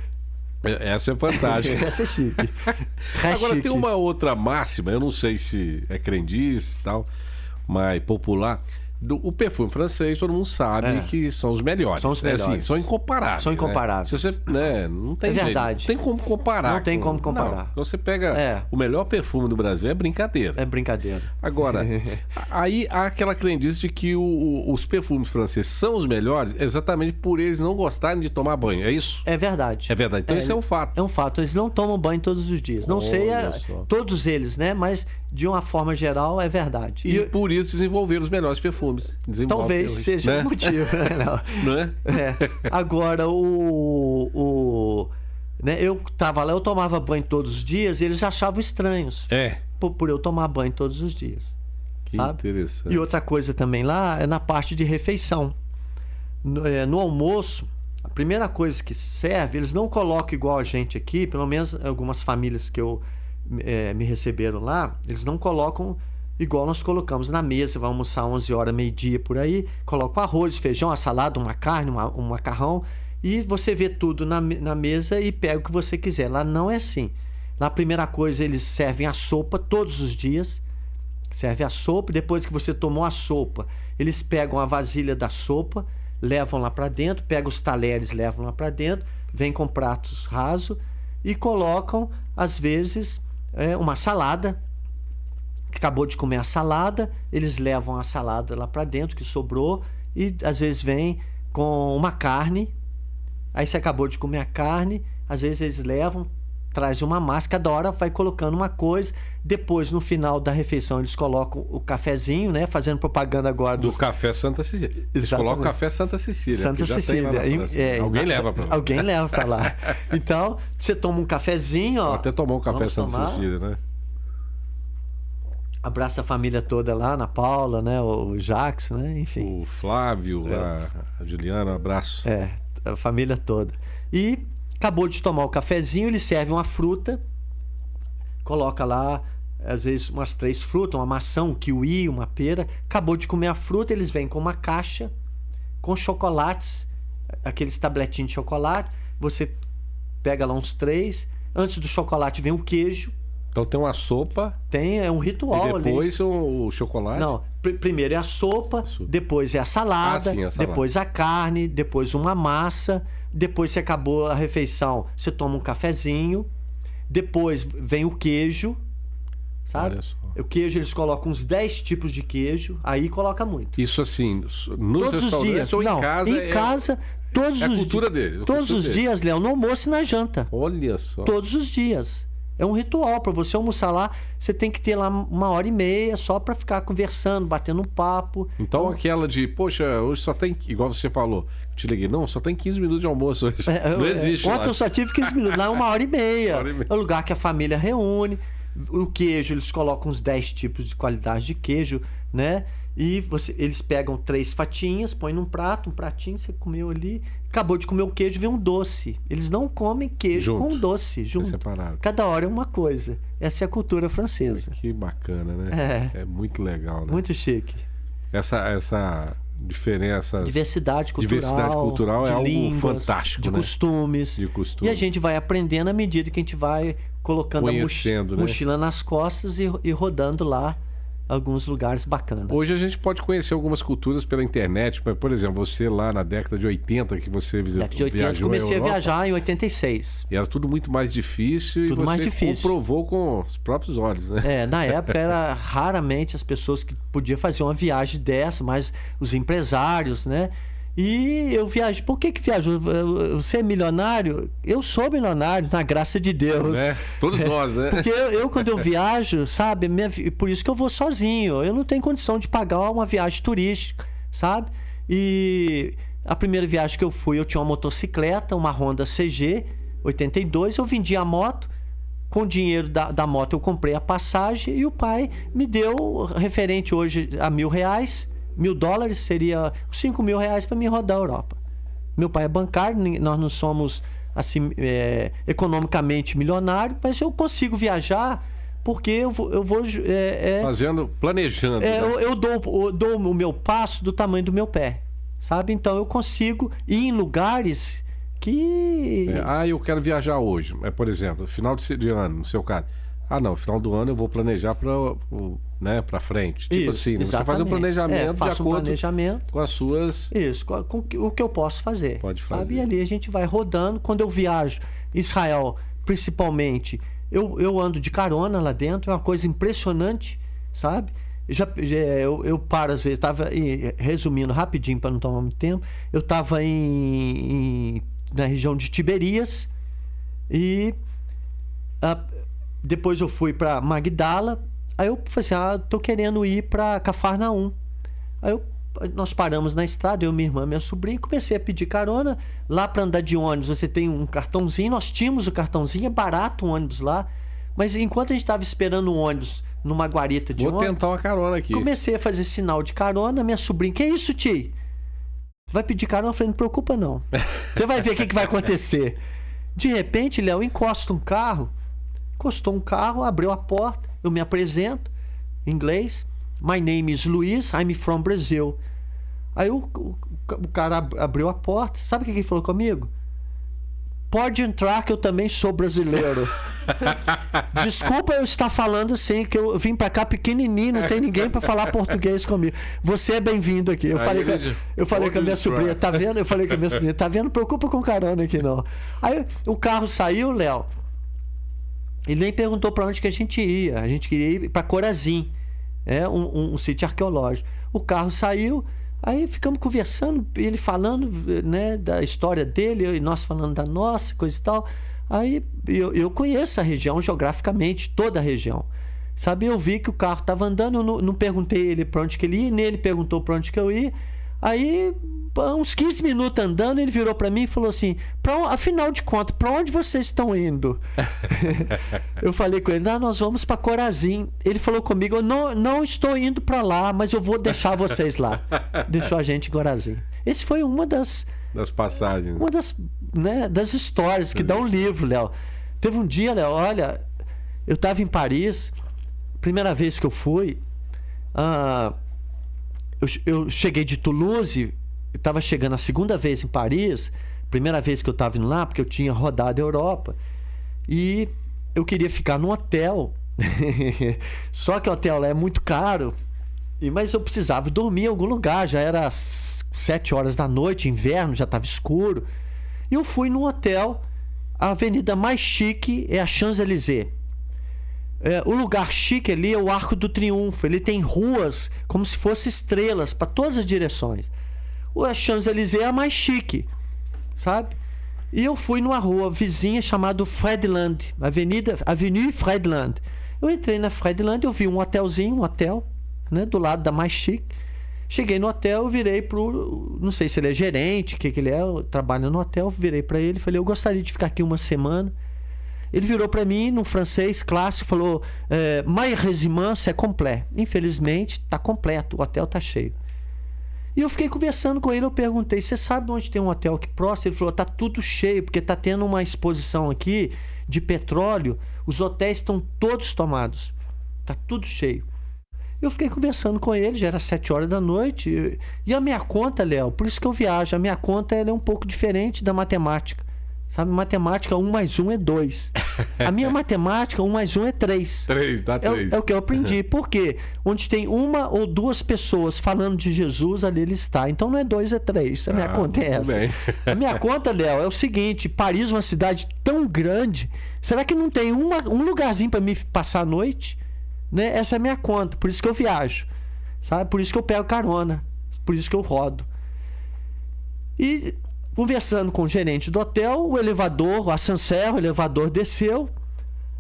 Speaker 1: essa é fantástica.
Speaker 2: Essa é chique.
Speaker 1: Agora chique. Tem uma outra máxima, eu não sei se é crendice e tal, mas popular. O perfume francês, todo mundo sabe que são os melhores.
Speaker 2: São os melhores.
Speaker 1: Assim, são incomparáveis.
Speaker 2: São incomparáveis.
Speaker 1: Né? Se você, não tem
Speaker 2: verdade.
Speaker 1: Jeito, não tem como comparar.
Speaker 2: Não tem como comparar.
Speaker 1: Não. Você pega o melhor perfume do Brasil, é brincadeira.
Speaker 2: É brincadeira.
Speaker 1: Agora, aí há aquela crendice de que os perfumes franceses são os melhores exatamente por eles não gostarem de tomar banho. É isso?
Speaker 2: É verdade.
Speaker 1: É verdade. Então isso é um fato.
Speaker 2: É um fato. Eles não tomam banho todos os dias. Não sei todos eles, né? Mas de uma forma geral é verdade.
Speaker 1: E por isso desenvolveram os melhores perfumes.
Speaker 2: Talvez seja o motivo, né?
Speaker 1: Não é?
Speaker 2: Agora, né, eu tava lá, eu tomava banho todos os dias e eles achavam estranhos. Por eu tomar banho todos os dias.
Speaker 1: Que
Speaker 2: sabe?
Speaker 1: interessante.
Speaker 2: E outra coisa também lá é na parte de refeição. No almoço, a primeira coisa que serve, eles não colocam igual a gente aqui, pelo menos algumas famílias que me receberam lá, eles não colocam igual nós colocamos na mesa. Vai almoçar 11 horas, meio-dia por aí, coloca o arroz, feijão, a salada, uma carne, um macarrão, e você vê tudo na mesa e pega o que você quiser. Lá não é assim. Lá a primeira coisa, eles servem a sopa todos os dias. Serve a sopa, depois que você tomou a sopa, eles pegam a vasilha da sopa, levam lá para dentro, pegam os talheres, levam lá para dentro, vêm com pratos rasos e colocam, às vezes, uma salada. Acabou de comer a salada, eles levam a salada lá para dentro, que sobrou, e às vezes vem com uma carne. Aí você acabou de comer a carne, às vezes eles levam, trazem uma massa, cada hora vai colocando uma coisa. Depois, no final da refeição, eles colocam o cafezinho, né? Fazendo propaganda agora
Speaker 1: do Café Santa Cecília. Eles colocam o Café Santa Cecília.
Speaker 2: Santa Cecília.
Speaker 1: Alguém leva para lá.
Speaker 2: Alguém leva para lá. Então, você toma um cafezinho, ó.
Speaker 1: Até tomar um Café Santa Cecília, né?
Speaker 2: Abraça a família toda lá, Ana Paula, né? O Jacques, né? Enfim.
Speaker 1: O Flávio, a Juliana, um abraço.
Speaker 2: A família toda. E acabou de tomar o cafezinho, eles servem uma fruta, coloca lá, às vezes, umas 3 frutas, uma maçã, um kiwi, uma pera. Acabou de comer a fruta, eles vêm com uma caixa, com chocolates, aqueles tabletinhos de chocolate. Você pega lá uns 3. Antes do chocolate vem o queijo.
Speaker 1: Então tem uma sopa.
Speaker 2: É um ritual ali.
Speaker 1: E depois o chocolate?
Speaker 2: Não, primeiro é a sopa, depois é a salada,
Speaker 1: sim, a salada,
Speaker 2: depois a carne, depois uma massa, depois você acabou a refeição, você toma um cafezinho, depois vem o queijo, sabe?
Speaker 1: Olha só.
Speaker 2: O queijo, eles colocam uns 10 tipos de queijo, aí coloca muito.
Speaker 1: Isso assim, nos
Speaker 2: Todos
Speaker 1: restaurantes
Speaker 2: os dias.
Speaker 1: ou
Speaker 2: Não,
Speaker 1: em casa?
Speaker 2: Em casa, Todos
Speaker 1: É a
Speaker 2: os
Speaker 1: cultura deles.
Speaker 2: Todos os dias, Léo, no almoço e na janta.
Speaker 1: Olha só.
Speaker 2: Todos os dias. É um ritual. Para você almoçar lá, você tem que ter lá 1h30 só para ficar conversando, batendo um papo.
Speaker 1: Então aquela de, poxa, hoje só tem, igual você falou, eu te liguei, não, só tem 15 minutos de almoço hoje. Não existe lá.
Speaker 2: Ontem eu só tive 15 minutos, lá é 1h30. É o lugar que a família reúne. O queijo, eles colocam uns 10 tipos de qualidade de queijo, né? E eles pegam 3 fatiinhas, põem num prato, um pratinho, você comeu ali, acabou de comer o queijo, vem um doce. Eles não comem queijo com doce junto.
Speaker 1: É separado.
Speaker 2: Cada hora é uma coisa. Essa é a cultura francesa.
Speaker 1: Que bacana, né? É muito legal, né?
Speaker 2: Muito chique.
Speaker 1: Essa diferença...
Speaker 2: Diversidade cultural
Speaker 1: é algo
Speaker 2: línguas,
Speaker 1: fantástico,
Speaker 2: de
Speaker 1: né?
Speaker 2: costumes. E a gente vai aprendendo à medida que a gente vai colocando a mochila nas costas e rodando lá alguns lugares bacanas.
Speaker 1: Hoje a gente pode conhecer algumas culturas pela internet. Por exemplo, você lá na década de 80 que você viajou
Speaker 2: comecei a viajar em 86.
Speaker 1: E era tudo muito mais difícil e você comprovou com os próprios olhos, né?
Speaker 2: Na época era raramente as pessoas que podiam fazer uma viagem dessa, mas os empresários, né? E eu viajo. Por que viajo? Você é milionário? Eu sou milionário, na graça de Deus.
Speaker 1: Todos nós, né?
Speaker 2: Porque eu quando eu viajo, sabe? Por isso que eu vou sozinho. Eu não tenho condição de pagar uma viagem turística, sabe? E a primeira viagem que eu fui, eu tinha uma motocicleta, uma Honda CG 82. Eu vendi a moto. Com o dinheiro da moto eu comprei a passagem e o pai me deu, referente hoje a R$1.000, $1.000 seria R$5.000 para me rodar a Europa. Meu pai é bancário, nós não somos assim economicamente milionários, mas eu consigo viajar porque eu vou
Speaker 1: planejando.
Speaker 2: Né? Eu dou o meu passo do tamanho do meu pé, sabe? Então eu consigo ir em lugares que...
Speaker 1: eu quero viajar hoje. Por exemplo, final de ano, no seu caso. Não, final do ano eu vou planejar para frente. Tipo assim, você faz um planejamento de acordo com as suas...
Speaker 2: Isso, com o que eu posso fazer.
Speaker 1: Pode fazer.
Speaker 2: Sabe? E ali a gente vai rodando. Quando eu viajo, Israel, principalmente, eu ando de carona lá dentro, é uma coisa impressionante, sabe? Eu paro, às vezes, resumindo rapidinho para não tomar muito tempo, eu estava na região de Tiberias e... depois eu fui para Magdala. Aí eu falei assim, tô querendo ir para Cafarnaum. Aí nós paramos na estrada, eu, minha irmã, minha sobrinha, e comecei a pedir carona. Lá para andar de ônibus você tem um cartãozinho, nós tínhamos o cartãozinho, é barato o ônibus lá. Mas enquanto a gente estava esperando o ônibus numa guarita de ônibus...
Speaker 1: Vou tentar uma carona aqui.
Speaker 2: Comecei a fazer sinal de carona, minha sobrinha, que é isso, tio? Você vai pedir carona? Eu falei, não preocupa não. Você vai ver o que vai acontecer. De repente, Léo, encostou um carro, abriu a porta, eu me apresento, em inglês, my name is Luiz, I'm from Brazil. Aí o cara abriu a porta, sabe o que ele falou comigo? Pode entrar que eu também sou brasileiro. Desculpa eu estar falando assim, que eu vim pra cá pequenininho, não tem ninguém pra falar português comigo. Você é bem-vindo aqui. Eu falei com a minha sobrinha, tá vendo? Eu falei com a minha sobrinha, tá vendo? Não preocupa com carona aqui não. Aí o carro saiu, Léo. Ele nem perguntou para onde que a gente ia. A gente queria ir para Corazim, um sítio arqueológico. O carro saiu, aí ficamos conversando, ele falando, né, da história dele, e nós falando da nossa, coisa e tal. Aí eu conheço a região geograficamente, toda a região. Sabe, eu vi que o carro estava andando, eu não perguntei ele para onde que ele ia, nem ele perguntou para onde que eu ia. Aí, uns 15 minutos andando, ele virou para mim e falou assim, afinal de contas, para onde vocês estão indo? Eu falei com ele, nós vamos para Corazim. Ele falou comigo, eu não estou indo para lá, mas eu vou deixar vocês lá. Deixou a gente em Corazim. Esse foi uma das
Speaker 1: passagens.
Speaker 2: Uma das histórias que dá um livro, Léo. Teve um dia, Léo, olha, eu estava em Paris, primeira vez que eu fui, eu cheguei de Toulouse, estava chegando a segunda vez em Paris, primeira vez que eu estava indo lá, porque eu tinha rodado a Europa, e eu queria ficar num hotel, só que o hotel lá é muito caro, mas eu precisava dormir em algum lugar, já era 7 horas da noite, inverno, já estava escuro, e eu fui num hotel, a avenida mais chique é a Champs-Élysées. O lugar chique ali é o Arco do Triunfo. Ele tem ruas como se fossem estrelas para todas as direções. O Champs-Élysées é a mais chique. sabe? E eu fui numa rua vizinha chamada Fredland, Avenue Fredland. Eu entrei na Fredland, eu vi um hotel, né, do lado da mais chique. Cheguei no hotel, virei pro... Não sei se ele é gerente, o que ele é, eu trabalho no hotel, virei para ele, falei, eu gostaria de ficar aqui uma semana. Ele virou para mim, num francês clássico, falou, Malheureusement, c'est complet. Infelizmente, tá completo, o hotel tá cheio. E eu fiquei conversando com ele, eu perguntei, você sabe onde tem um hotel aqui próximo? Ele falou, tá tudo cheio, porque tá tendo uma exposição aqui de petróleo, os hotéis estão todos tomados, tá tudo cheio. Eu fiquei conversando com ele, já era 7 horas da noite, e a minha conta, Léo, por isso que eu viajo, a minha conta ela é um pouco diferente da matemática. Sabe, matemática 1 mais 1 é 2. A minha matemática 1 mais 1 é 3.
Speaker 1: 3, dá 3.
Speaker 2: É o que eu aprendi. Por quê? Onde tem uma ou duas pessoas falando de Jesus, ali ele está. Então não é 2, é 3. A minha conta é essa.
Speaker 1: Bem.
Speaker 2: A minha conta, Léo, é o seguinte: Paris é uma cidade tão grande. Será que não tem um lugarzinho para me passar a noite? Né? Essa é a minha conta. Por isso que eu viajo. Sabe? Por isso que eu pego carona. Por isso que eu rodo. E... conversando com o gerente do hotel, o elevador desceu,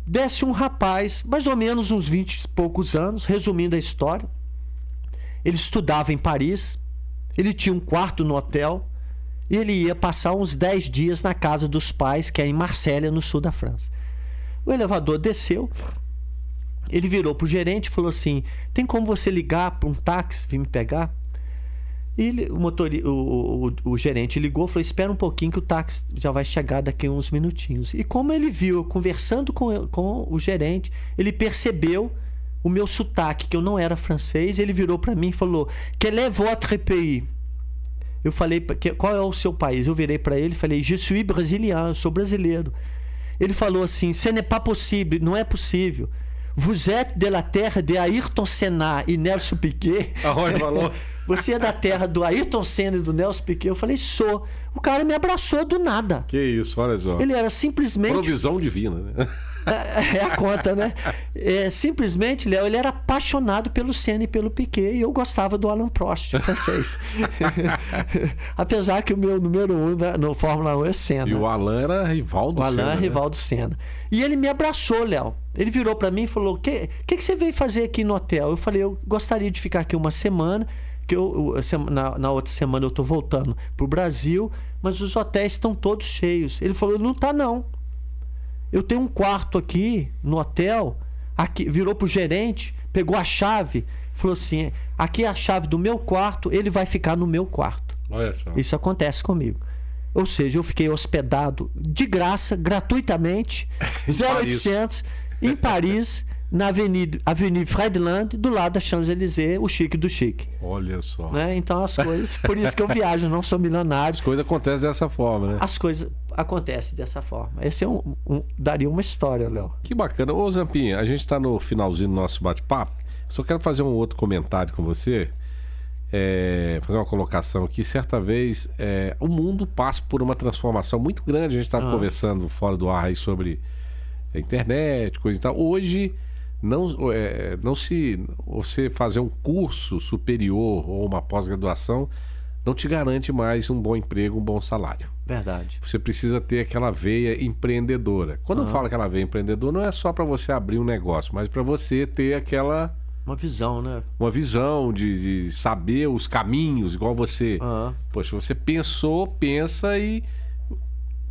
Speaker 2: desce um rapaz, mais ou menos uns 20 e poucos anos, resumindo a história. Ele estudava em Paris, ele tinha um quarto no hotel e ele ia passar uns 10 dias na casa dos pais, que é em Marselha, no sul da França. O elevador desceu, ele virou para o gerente e falou assim, tem como você ligar para um táxi vir me pegar? E o gerente ligou e falou, espera um pouquinho que o táxi já vai chegar daqui a uns minutinhos. E como ele viu, conversando com o gerente, ele percebeu o meu sotaque, que eu não era francês, ele virou para mim e falou, quel est votre pays? Eu falei, qual é o seu país? Eu virei para ele e falei, je suis brésilien, eu sou brasileiro. Ele falou assim, ce n'est pas possible, não é possível. Vous êtes de la terre de Ayrton Senna e Nelson Piquet.
Speaker 1: Aonde falou?
Speaker 2: Você é da terra do Ayrton Senna e do Nelson Piquet? Eu falei, sou. O cara me abraçou do nada.
Speaker 1: Que isso, olha só.
Speaker 2: Ele era simplesmente...
Speaker 1: provisão divina, né?
Speaker 2: É a conta, né? Simplesmente, Léo, ele era apaixonado pelo Senna e pelo Piquet e eu gostava do Alain Prost, francês. Apesar que o meu número 1 no Fórmula 1 é Senna.
Speaker 1: E o Alain era rival do Senna.
Speaker 2: O Alain é rival do Senna. E ele me abraçou, Léo. Ele virou para mim e falou, o que você veio fazer aqui no hotel? Eu falei, eu gostaria de ficar aqui uma semana, que na outra semana eu tô voltando pro Brasil, mas os hotéis estão todos cheios. Ele falou, não tá não. Eu tenho um quarto aqui no hotel, aqui, virou pro gerente, pegou a chave, falou assim, aqui é a chave do meu quarto, ele vai ficar no meu quarto.
Speaker 1: Olha só.
Speaker 2: Isso acontece comigo. Ou seja, eu fiquei hospedado de graça, gratuitamente, 0800, em Paris, na Avenue Fredland, do lado da Champs-Élysées, o chique do chique.
Speaker 1: Olha só.
Speaker 2: Né? Então as coisas, por isso que eu viajo, não sou milionário.
Speaker 1: As coisas acontecem dessa forma, né?
Speaker 2: As coisas acontecem dessa forma. Esse daria uma história, Léo.
Speaker 1: Que bacana. Ô Zampinha, a gente está no finalzinho do nosso bate-papo. Só quero fazer um outro comentário com você. Fazer uma colocação aqui. Certa vez, o mundo passa por uma transformação muito grande. A gente estava conversando fora do ar aí sobre a internet, coisa e tal. Hoje, você fazer um curso superior ou uma pós-graduação não te garante mais um bom emprego, um bom salário.
Speaker 2: Verdade.
Speaker 1: Você precisa ter aquela veia empreendedora. Quando eu falo aquela veia empreendedora, não é só para você abrir um negócio, mas para você ter aquela...
Speaker 2: Uma visão, né?
Speaker 1: Uma visão de saber os caminhos, igual você... Poxa, você pensa e...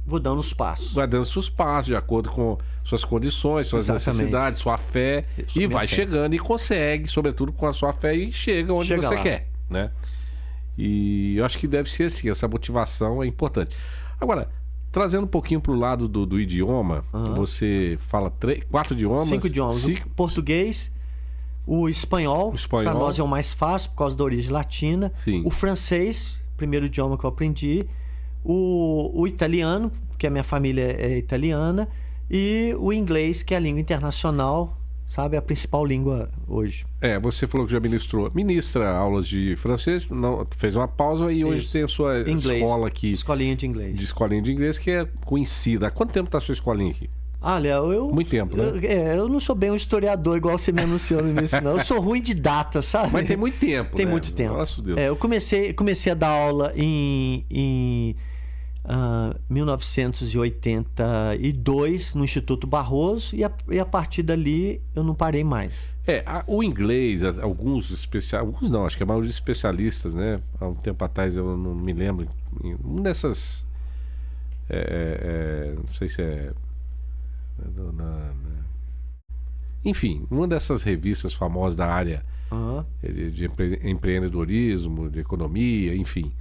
Speaker 2: Vou dando os passos.
Speaker 1: Vai dando seus passos, de acordo com suas condições, suas necessidades, sua fé. E vai chegando e consegue, sobretudo com a sua fé, e chega onde você quer, né? E eu acho que deve ser assim, essa motivação é importante. Agora, trazendo um pouquinho para o lado do idioma, você fala 4 idiomas?
Speaker 2: 5 idiomas. Português, o espanhol, para nós é o mais fácil, por causa da origem latina.
Speaker 1: Sim.
Speaker 2: O francês, primeiro idioma que eu aprendi. O italiano, porque a minha família é italiana. E o inglês, que é a língua internacional, sabe? A principal língua hoje.
Speaker 1: Você falou que já ministra aulas de francês, fez uma pausa e hoje tem a sua escola aqui.
Speaker 2: Escolinha de inglês.
Speaker 1: Escolinha de inglês, que é conhecida. Há quanto tempo está a sua escolinha aqui?
Speaker 2: Léo,
Speaker 1: muito tempo, né?
Speaker 2: Eu não sou bem um historiador igual você me anunciou no início, não. Eu sou ruim de data, sabe?
Speaker 1: Mas tem muito tempo,
Speaker 2: muito tempo.
Speaker 1: Nossa, Deus.
Speaker 2: Eu comecei a dar aula em 1982 no Instituto Barroso e a partir dali eu não parei mais.
Speaker 1: O inglês, alguns especialistas, alguns não, acho que a maioria dos especialistas, né? Há um tempo atrás eu não me lembro, uma dessas, não sei se enfim, uma dessas revistas famosas da área de empreendedorismo, de economia, enfim,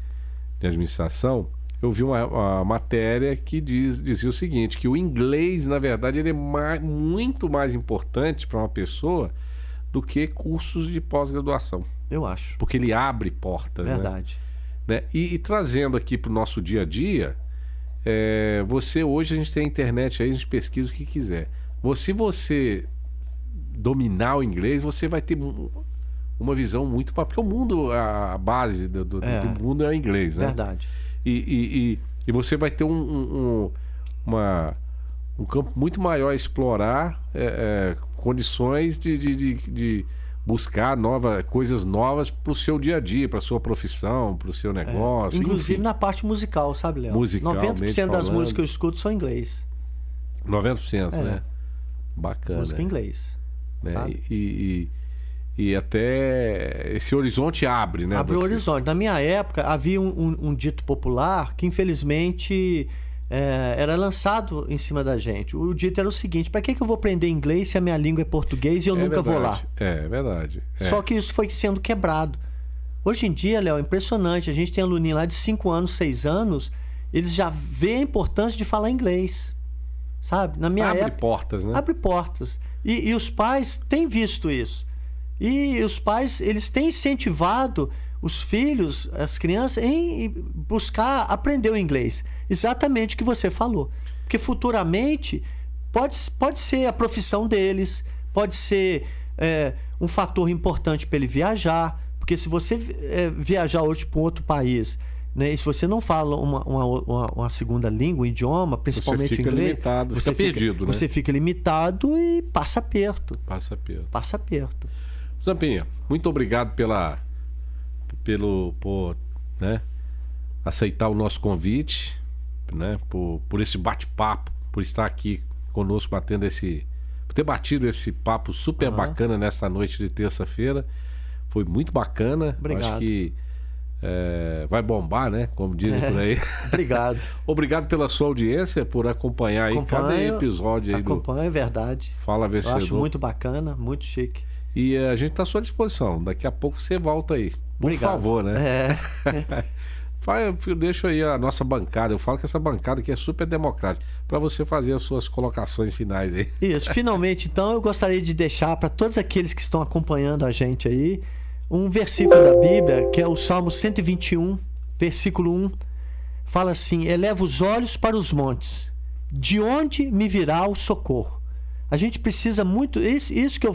Speaker 1: de administração. Eu vi uma matéria que dizia o seguinte, que o inglês, na verdade, ele é muito mais importante para uma pessoa do que cursos de pós-graduação.
Speaker 2: Eu acho.
Speaker 1: Porque ele abre portas.
Speaker 2: Verdade.
Speaker 1: Né? E trazendo aqui para o nosso dia a dia, hoje a gente tem a internet aí, a gente pesquisa o que quiser. Se você dominar o inglês, você vai ter uma visão muito... Porque o mundo, a base do mundo é o inglês, né?
Speaker 2: Verdade.
Speaker 1: E você vai ter um campo muito maior a explorar, condições de buscar coisas novas para o seu dia a dia, para a sua profissão, para o seu negócio.
Speaker 2: Inclusive
Speaker 1: enfim.
Speaker 2: na parte musical, sabe, Léo?
Speaker 1: Musicalmente
Speaker 2: 90% das
Speaker 1: falando.
Speaker 2: músicas que eu escuto são em inglês.
Speaker 1: 90%, né? Bacana.
Speaker 2: Música em inglês.
Speaker 1: Né? E até esse horizonte abre, né?
Speaker 2: Abre o horizonte. Na minha época, havia um dito popular que, infelizmente, era lançado em cima da gente. O dito era o seguinte: para que eu vou aprender inglês se a minha língua é português e eu nunca vou lá?
Speaker 1: É verdade.
Speaker 2: Só que isso foi sendo quebrado. Hoje em dia, Léo, é impressionante. A gente tem aluninho lá de 5 anos, 6 anos, eles já veem a importância de falar inglês. Sabe? Na minha época...
Speaker 1: Abre portas, né?
Speaker 2: Abre portas. E os pais têm visto isso. E os pais, eles têm incentivado os filhos, as crianças, em buscar aprender o inglês. Exatamente o que você falou. Porque futuramente pode ser a profissão deles, pode ser um fator importante para ele viajar. Porque se você viajar hoje para um outro país, né, e se você não fala uma segunda língua, um idioma, principalmente o inglês...
Speaker 1: Você fica limitado, você fica perdido, né?
Speaker 2: Você fica limitado e passa aperto.
Speaker 1: Passa aperto.
Speaker 2: Zampinha,
Speaker 1: muito obrigado por aceitar o nosso convite, né? Por esse bate-papo, por estar aqui conosco por ter batido esse papo super bacana nesta noite de terça-feira. Foi muito bacana.
Speaker 2: Obrigado.
Speaker 1: Acho que vai bombar, né? Como dizem por aí.
Speaker 2: Obrigado.
Speaker 1: Obrigado pela sua audiência, por acompanhar aí cada episódio aí
Speaker 2: é verdade.
Speaker 1: Fala Vencedor.
Speaker 2: Eu acho muito bacana, muito chique.
Speaker 1: E a gente está à sua disposição. Daqui a pouco você volta aí. Por favor, né? Eu deixo aí a nossa bancada. Eu falo que essa bancada aqui é super democrática, para você fazer as suas colocações finais aí.
Speaker 2: Isso. Finalmente, então, eu gostaria de deixar para todos aqueles que estão acompanhando a gente aí um versículo da Bíblia, que é o Salmo 121, versículo 1. Fala assim: eleva os olhos para os montes, de onde me virá o socorro? A gente precisa muito... Isso que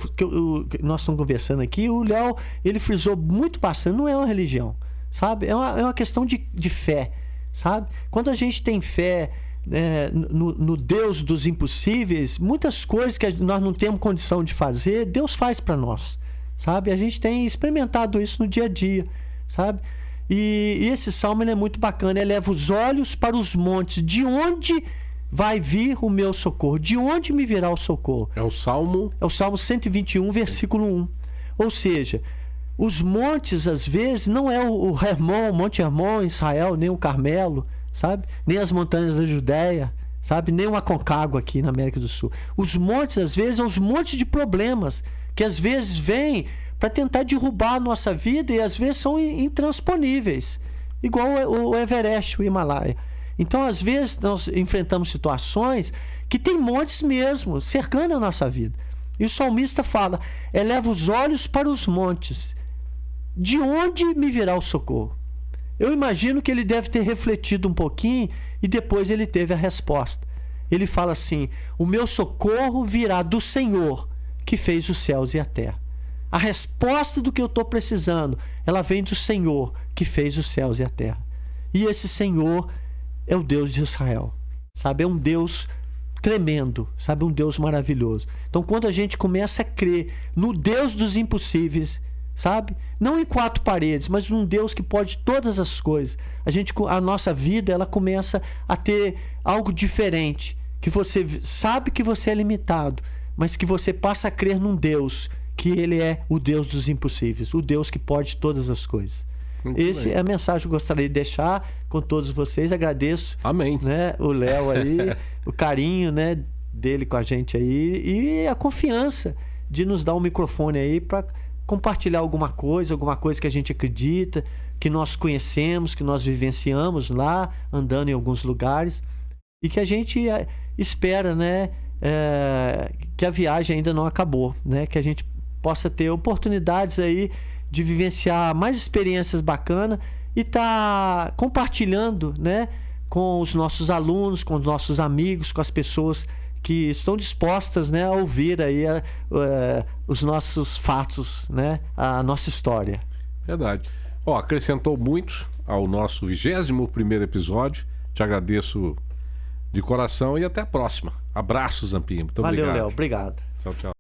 Speaker 2: nós estamos conversando aqui, o Léo, ele frisou muito bastante. Não é uma religião, sabe? É uma questão de fé, sabe? Quando a gente tem fé no Deus dos impossíveis, muitas coisas que nós não temos condição de fazer, Deus faz para nós, sabe? A gente tem experimentado isso no dia a dia, sabe? E esse salmo ele é muito bacana. Eleva os olhos para os montes, de onde vai vir o meu socorro? De onde me virá o socorro?
Speaker 1: É o Salmo
Speaker 2: 121, versículo 1. Ou seja, os montes, às vezes, não é o Hermon, o Monte Hermon, Israel, nem o Carmelo, sabe? Nem as montanhas da Judéia, sabe? Nem o Aconcagua aqui na América do Sul. Os montes, às vezes, são os montes de problemas que, às vezes, vêm para tentar derrubar a nossa vida e, às vezes, são intransponíveis. Igual o Everest, o Himalaia. Então, às vezes, nós enfrentamos situações que tem montes mesmo cercando a nossa vida. E o salmista fala: eleva os olhos para os montes, de onde me virá o socorro? Eu imagino que ele deve ter refletido um pouquinho e depois ele teve a resposta. Ele fala assim: o meu socorro virá do Senhor, que fez os céus e a terra. A resposta do que eu estou precisando, ela vem do Senhor, que fez os céus e a terra. E esse Senhor é o Deus de Israel, sabe? É um Deus tremendo, sabe? Um Deus maravilhoso. Então, quando a gente começa a crer no Deus dos impossíveis, sabe? Não em quatro paredes, mas num Deus que pode todas as coisas. A nossa vida, ela começa a ter algo diferente, que você sabe que você é limitado, mas que você passa a crer num Deus, que ele é o Deus dos impossíveis, o Deus que pode todas as coisas. Essa é a mensagem que eu gostaria de deixar com todos vocês. Agradeço.
Speaker 1: Amém.
Speaker 2: Né, o Léo aí, o carinho, né, dele com a gente aí e a confiança de nos dar um microfone aí para compartilhar alguma coisa que a gente acredita, que nós conhecemos, que nós vivenciamos lá, andando em alguns lugares, e que a gente espera, né, que a viagem ainda não acabou, né, que a gente possa ter oportunidades aí de vivenciar mais experiências bacanas e tá compartilhando, né, com os nossos alunos, com os nossos amigos, com as pessoas que estão dispostas, né, a ouvir aí os nossos fatos, né, a nossa história.
Speaker 1: Verdade. Acrescentou muito ao nosso 21º episódio. Te agradeço de coração e até a próxima. Abraço, Zampinho. Muito obrigado.
Speaker 2: Valeu, Léo. Obrigado.
Speaker 1: Tchau, tchau.